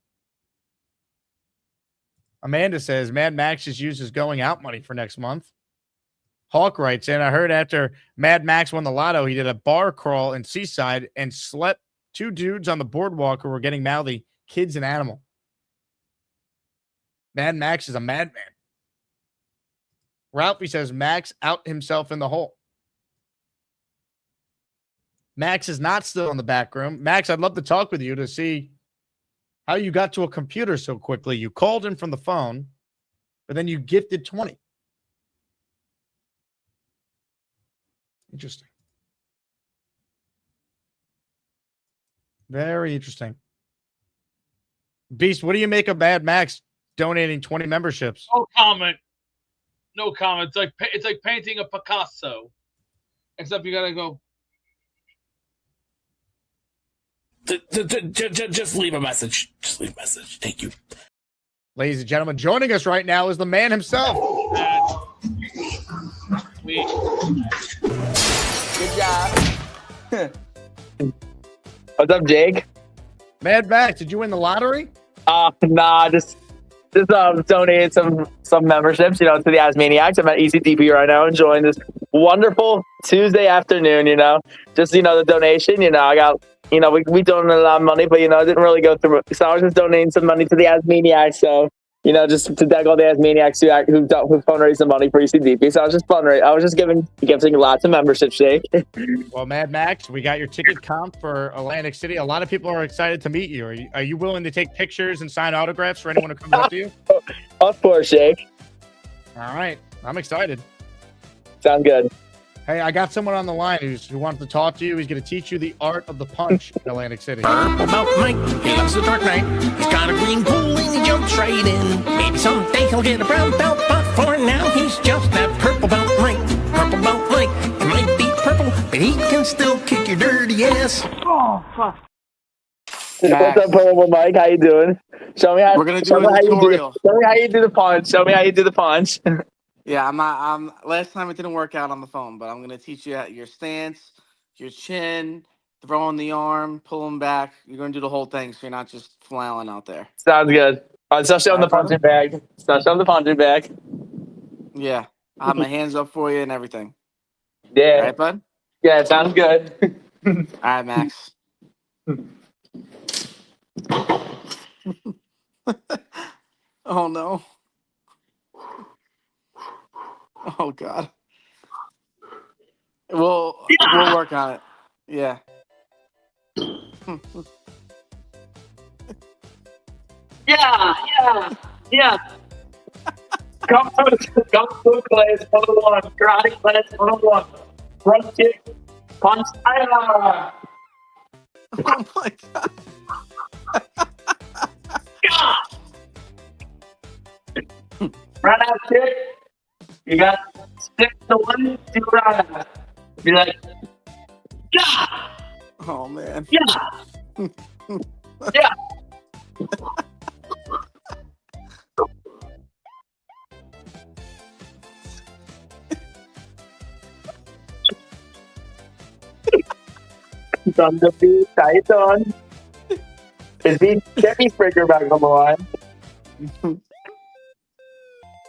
Amanda says, Mad Max is used as going out money for next month. Hawk writes in, I heard after Mad Max won the lotto, he did a bar crawl in Seaside and slept 2 dudes on the boardwalk who were getting mouthy, kids and animal. Mad Max is a madman. Ralphie says, Max out himself in the hole. Max is not still in the back room. Max, I'd love to talk with you to see how you got to a computer so quickly. You called in from the phone, but then you gifted 20. Interesting. Very interesting. Beast, what do you make of Mad Max donating 20 memberships? No comment. No comment. It's like painting a Picasso, except you gotta go. Just leave a message. Just leave a message. Thank you. Ladies and gentlemen, joining us right now is the man himself. Good job. What's up, Jake? Mad Max, did you win the lottery? Nah, just donated some memberships, to the Asmaniacs. I'm at ECDP right now, enjoying this wonderful Tuesday afternoon. Just the donation. I got we donated a lot of money, but it didn't really go through. So I was just donating some money to the Asmaniacs. So just to thank all the Asmaniacs who fundraised some money for ECDP. So I was just fundraising. I was just giving lots of memberships, Jake. Well, Mad Max, we got your ticket comp for Atlantic City. A lot of people are excited to meet you. Are you willing to take pictures and sign autographs for anyone who comes up to you? Of course, Jake. All right. I'm excited. Sounds good. Hey, I got someone on the line who wants to talk to you. He's going to teach you the art of the punch in Atlantic City. About Mike, he loves the Dark Knight. He's got a green pool and he jumps right in. Maybe someday he'll get a brown belt, but for now he's just that purple belt Mike. Purple belt Mike. It might be purple, but he can still kick your dirty ass. Oh, fuck. What's up, Purple Mike? How you doing? Show me how. We're gonna do a tutorial. Show me how you do the punch. Show me how you do the punch. Yeah, last time it didn't work out on the phone, but I'm gonna teach you your stance, your chin, throwing the arm, pulling back. You're gonna do the whole thing, so you're not just flailing out there. Sounds good. Especially on the punching bag. Especially on the punching bag. Yeah, I have my hands up for you and everything. Yeah. All right, bud? Yeah, sounds good. All right, Max. Oh, no. Oh, God. We'll work on it. Yeah. Yeah. Come to class 101. Karate class 101. Front kick. Punch. Oh my god. Run out kick. You got 6 to 1 to run out. Be like, yeah. Oh man. Yeah. Yeah. From the beat, Tyson. Is he Kenny Springer back on the line?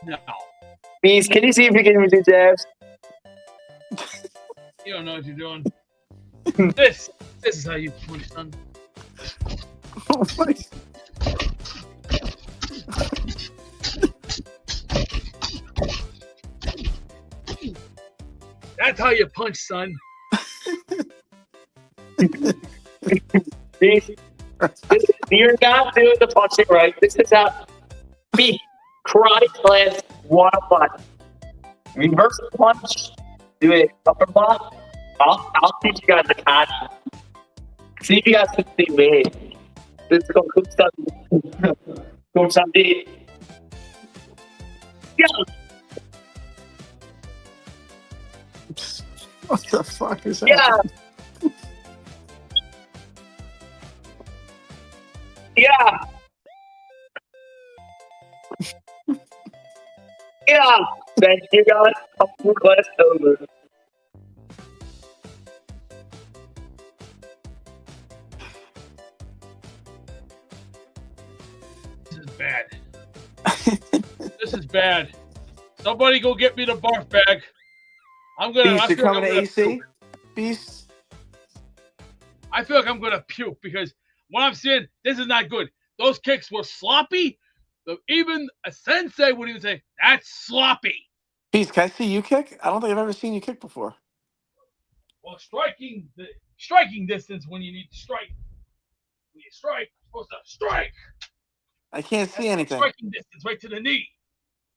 No. Beast, can you see if you can do jabs? You don't know what you're doing. This is how you punch, son. Oh my. That's how you punch, son. You're not doing the punching right. This is how me karate class 101. Reverse punch. Do it upper block. I'll teach you guys the kata. See if you guys can see me. This is called Kumsandi. Yeah. What the fuck is that? Yeah. Yeah. Yeah. Thank you, guys. Class over. This is bad. This is bad. Somebody go get me the barf bag. I'm gonna. Beast, I you're feel like coming I'm to gonna AC? puke. Beast? I feel like I'm gonna puke because what I'm seeing, this is not good. Those kicks were sloppy. Even a sensei would even say that's sloppy. Beast, can I see you kick? I don't think I've ever seen you kick before. Well, striking distance when you need to strike. When you strike, you're supposed to strike. I can't see anything. Striking distance right to the knee.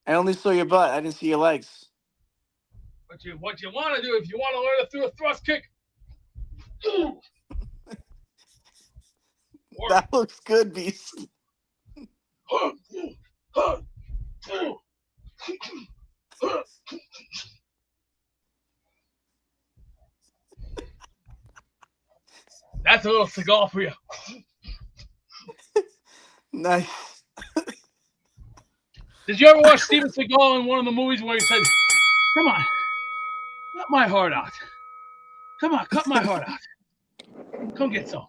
I only saw your butt. I didn't see your legs. What you want to do if you want to learn to do a thrust kick? That looks good, Beast. That's a little cigar for you. Nice. Did you ever watch Steven Seagal in one of the movies where he said, "Come on, cut my heart out. Come on, cut my heart out. Come get some."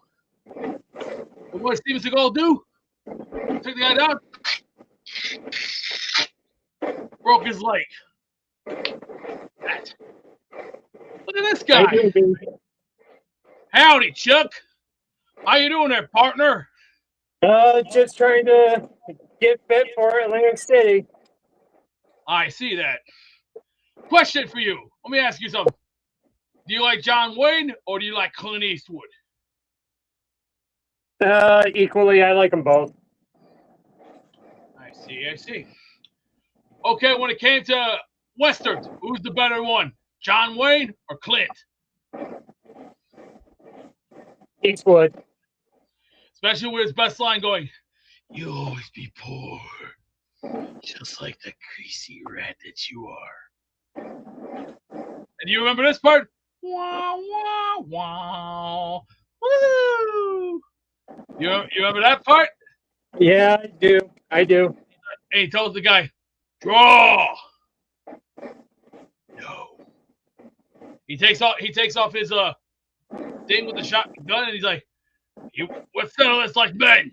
But what did Steven Seagal do? Took the guy down, broke his leg. That. Look at this guy. Howdy, Chuck. How you doing there, partner? Just trying to get fit for Atlantic City. I see that. Question for you. Let me ask you something. Do you like John Wayne or do you like Clint Eastwood? Equally, I like them both. I see. Okay, when it came to Westerns, who's the better one? John Wayne or Clint? Eastwood. Especially with his best line going, "You'll always be poor, just like the greasy rat that you are." And you remember this part? Wow, wow, wow. Woo! You remember that part? Yeah, I do. And he tells the guy, "Draw." No. He takes off his thing with the shotgun and he's like, let's settle this like men.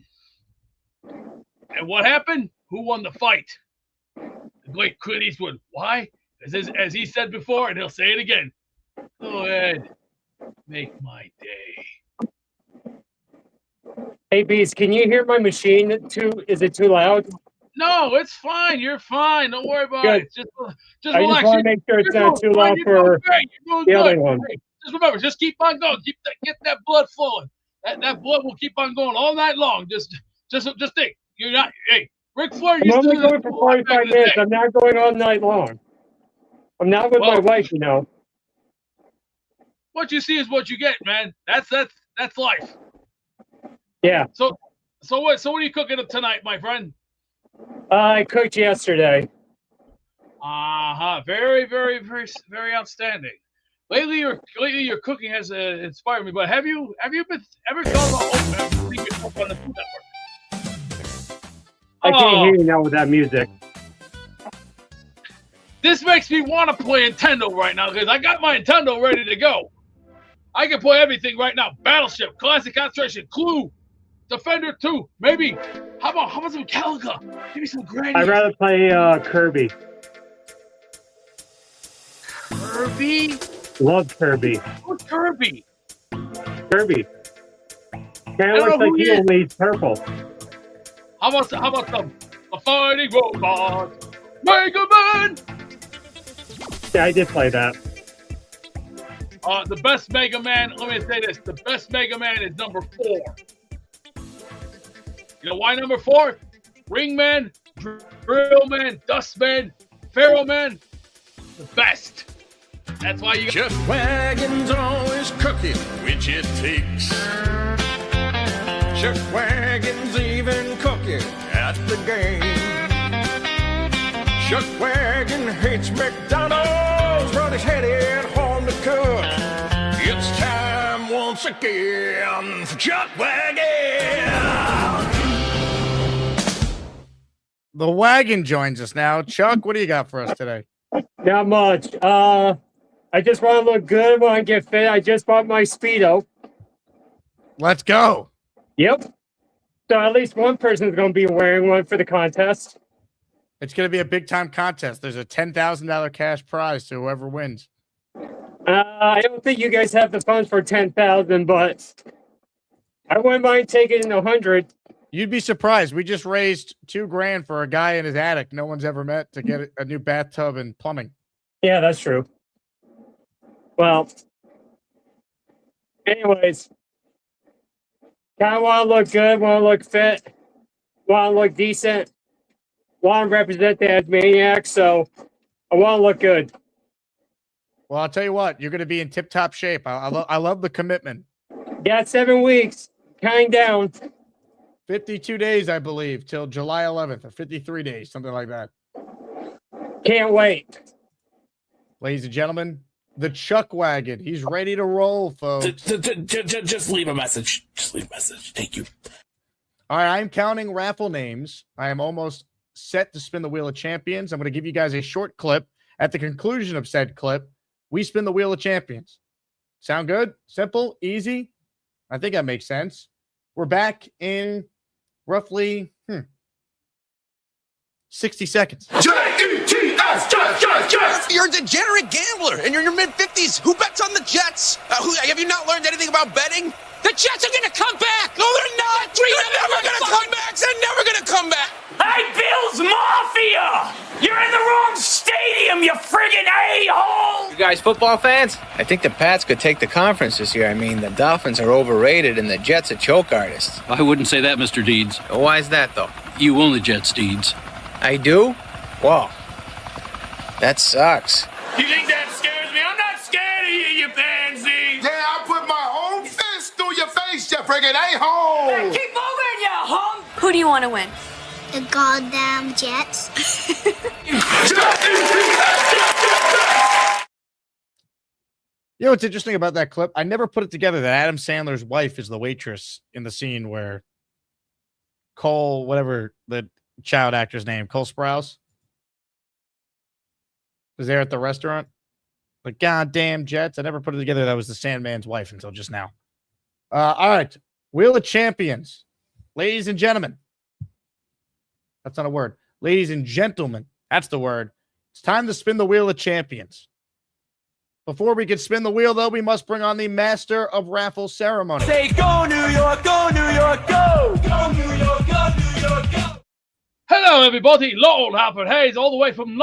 And what happened? Who won the fight? The great Clint Eastwood. Why? As he said before, and he'll say it again. Go ahead. Make my day. Hey, Beast, can you hear my machine too? Is it too loud? No, it's fine. You're fine. Don't worry about Good. it. Just I just relax. want to make sure it's You're not doing too fine. loud You're doing for great. You're doing the other good. one. Hey, just remember, just keep on going. Get that blood flowing. That blood will keep on going all night long. Just think. You're not. Hey, Ric Flair I'm used to only do this going for a lot back 45 in the minutes. day. I'm not going all night long. I'm not with my wife, you know. What you see is what you get, man. That's life. Yeah. So what are you cooking up tonight, my friend? I cooked yesterday. Very, very, very, very outstanding. Lately, your cooking has inspired me. But have you ever thought about opening yourself on the Food Network? I can't hear you now with that music. This makes me want to play Nintendo right now because I got my Nintendo ready to go. I can play everything right now. Battleship, Classic Concentration, Clue, Defender 2, maybe. How about some Calica? Give me some Granny. I'd rather play Kirby. Kirby? Love Kirby. Who's Kirby? Kirby. Kind of looks like he only needs purple. How about some the fighting robot? Mega Man! Yeah, I did play that. The best Mega Man, let me say this, the best Mega Man is number 4. You know why number 4? Ringman, Drillman, Dustman, Pharaoh Man, the best. That's why you Jeff Wagon's always cooking, which it takes. Jeff Wagon's even cooking at the game. Chuck Wagon hates McDonald's, but he's headed home to cook. It's time once again for Chuck Wagon. The Wagon joins us now. Chuck, what do you got for us today? Not much. I just want to look good. Want to get fit. I just bought my Speedo. Let's go. Yep. So at least one person's going to be wearing one for the contest. It's going to be a big time contest. There's a $10,000 cash prize to whoever wins. I don't think you guys have the funds for 10,000, but I wouldn't mind taking 100. You'd be surprised. We just raised $2,000 for a guy in his attic no one's ever met to get a new bathtub and plumbing. Yeah, that's true. Well, anyways, kind of want to look good, want to look fit, want to look decent, want to represent the Asmaniacs, so I want to look good. Well, I'll tell you what, you're going to be in tip-top shape. I love the commitment. Got 7 weeks, counting down. 52 days, I believe, till July 11th, or 53 days, something like that. Can't wait. Ladies and gentlemen, the Chuck Wagon. He's ready to roll, folks. Just leave a message. Just leave a message. Thank you. All right, I'm counting raffle names. I am almost set to spin the Wheel of Champions. I'm going to give you guys a short clip. At the conclusion of said clip, we spin the Wheel of Champions. Sound good? Simple? Easy? I think that makes sense. We're back in roughly 60 seconds. You're a degenerate gambler, and you're in your mid-50s. Who bets on the Jets? Have you not learned anything about betting? The Jets are going to come back. No, they're not. They're never going to come back. They're never going to come back. Hey, Bills Mafia! You're in the wrong stadium, you friggin' a-hole! You guys football fans? I think the Pats could take the conference this year. I mean, the Dolphins are overrated and the Jets are choke artists. I wouldn't say that, Mr. Deeds. Why is that, though? You own the Jets, Deeds. I do? Whoa. That sucks. You think that scares me? I'm not scared of you pansy. Yeah, I put my own fist through your face, you friggin' a-hole. Hey, keep moving, you hum! Who do you want to win? The goddamn Jets. You know what's interesting about that clip? I never put it together that Adam Sandler's wife is the waitress in the scene where Cole, whatever the child actor's name, Cole Sprouse, was there at the restaurant. The goddamn Jets. I never put it together that was the Sandman's wife until just now. All right. Wheel of Champions. Ladies and gentlemen. That's not a word. Ladies and gentlemen. That's the word. It's time to spin the Wheel of Champions. Before we can spin the wheel, though, we must bring on the master of raffle ceremony. Say go New York, go New York, go! Go New York, go New York, go! Hello, everybody? Lord Happer Hayes, all the way from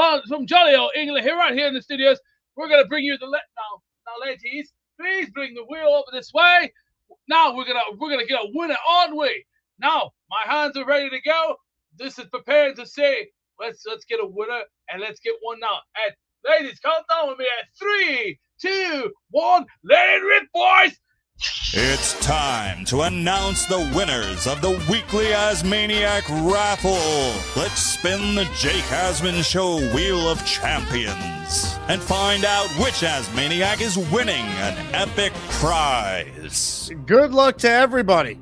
jolly old England, right here in the studios. We're going to bring you now, ladies, please bring the wheel over this way. Now we're gonna get a winner, aren't we? Now my hands are ready to go. This is prepared to say, let's get a winner and let's get one now. And ladies, count down with me at 3, 2, 1. Let it rip, boys! It's time to announce the winners of the weekly Asmaniac raffle. Let's spin the Jake Asman Show Wheel of Champions and find out which Asmaniac is winning an epic prize. Good luck to everybody.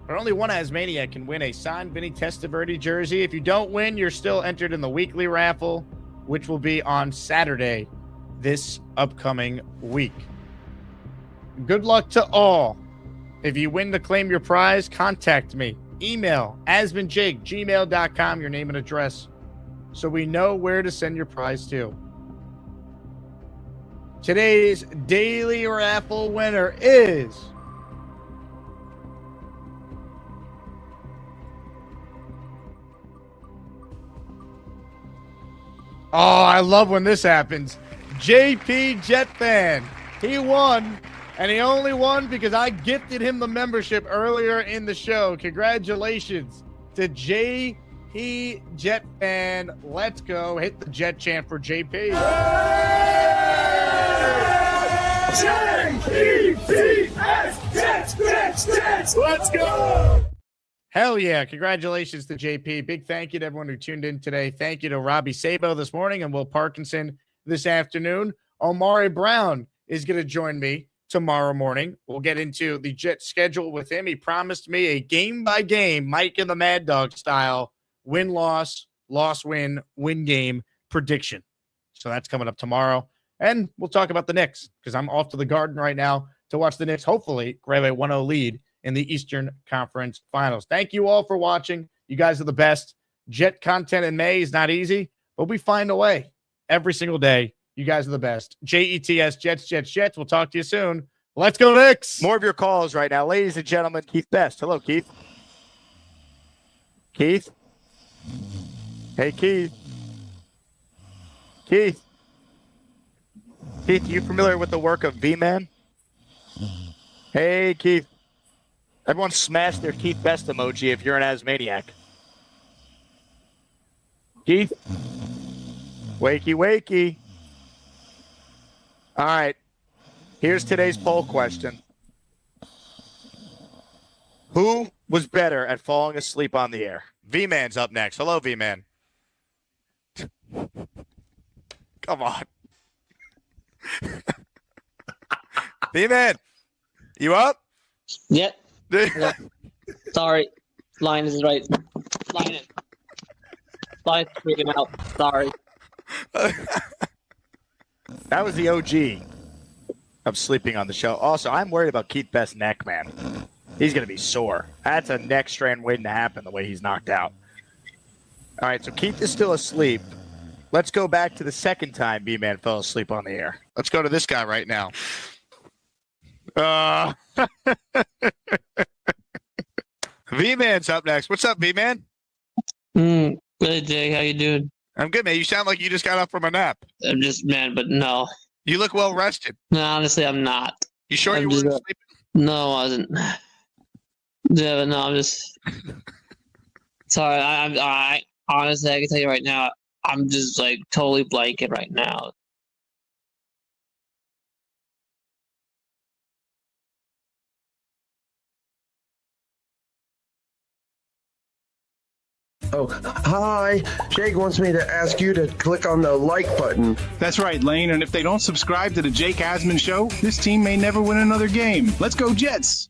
But only one Asmaniac can win a signed Vinny Testaverde jersey. If you don't win, you're still entered in the weekly raffle, which will be on Saturday this upcoming week. Good luck to all. If you win to claim your prize, contact me. Email asmanjake@gmail.com, your name and address, so we know where to send your prize to. Today's daily raffle winner is I love when this happens. JP Jet Fan. He won. And he only won because I gifted him the membership earlier in the show. Congratulations to JP Jet Fan. Let's go. Hit the Jet chant for JP. Jets. Let's go. Hell yeah. Congratulations to JP. Big thank you to everyone who tuned in today. Thank you to Robbie Sabo this morning and Will Parkinson this afternoon. Omari Brown is going to join me tomorrow morning. We'll get into the Jets schedule with him. He promised me a game-by-game, Mike and the Mad Dog style, win-loss, loss-win, win-game prediction. So that's coming up tomorrow. And we'll talk about the Knicks because I'm off to the Garden right now to watch the Knicks hopefully grab a 1-0 lead in the Eastern Conference Finals. Thank you all for watching. You guys are the best. Jet content in May is not easy, but we find a way every single day. You guys are the best. JETS, Jets. We'll talk to you soon. Let's go, Knicks. More of your calls right now. Ladies and gentlemen, Keith Best. Hello, Keith. Keith? Hey, Keith. Keith, you familiar with the work of V-Man? Hey, Keith. Everyone smash their Keith Best emoji if you're an Asmaniac. Keith? Wakey. All right. Here's today's poll question. Who was better at falling asleep on the air? V-Man's up next. Hello, V-Man. Come on. V-Man, you up? Yep. Sorry. Line is right. Line's freaking out. Sorry. That was the OG of sleeping on the show. Also, I'm worried about Keith Best's neck, man. He's going to be sore. That's a neck strain waiting to happen the way he's knocked out. All right, so Keith is still asleep. Let's go back to the second time B-Man fell asleep on the air. Let's go to this guy right now. V-Man's up next. What's up, V-Man? Good, Jay. How you doing? I'm good, man. You sound like you just got up from a nap. I'm just mad, but no. You look well rested. No, honestly, I'm not. You sure you weren't sleeping? No, I wasn't. Yeah, but no, I'm just sorry. I honestly, I can tell you right now, I'm just like totally blanket right now. Oh, hi. Jake wants me to ask you to click on the like button. That's right, Lane. And if they don't subscribe to the Jake Asman Show, this team may never win another game. Let's go, Jets.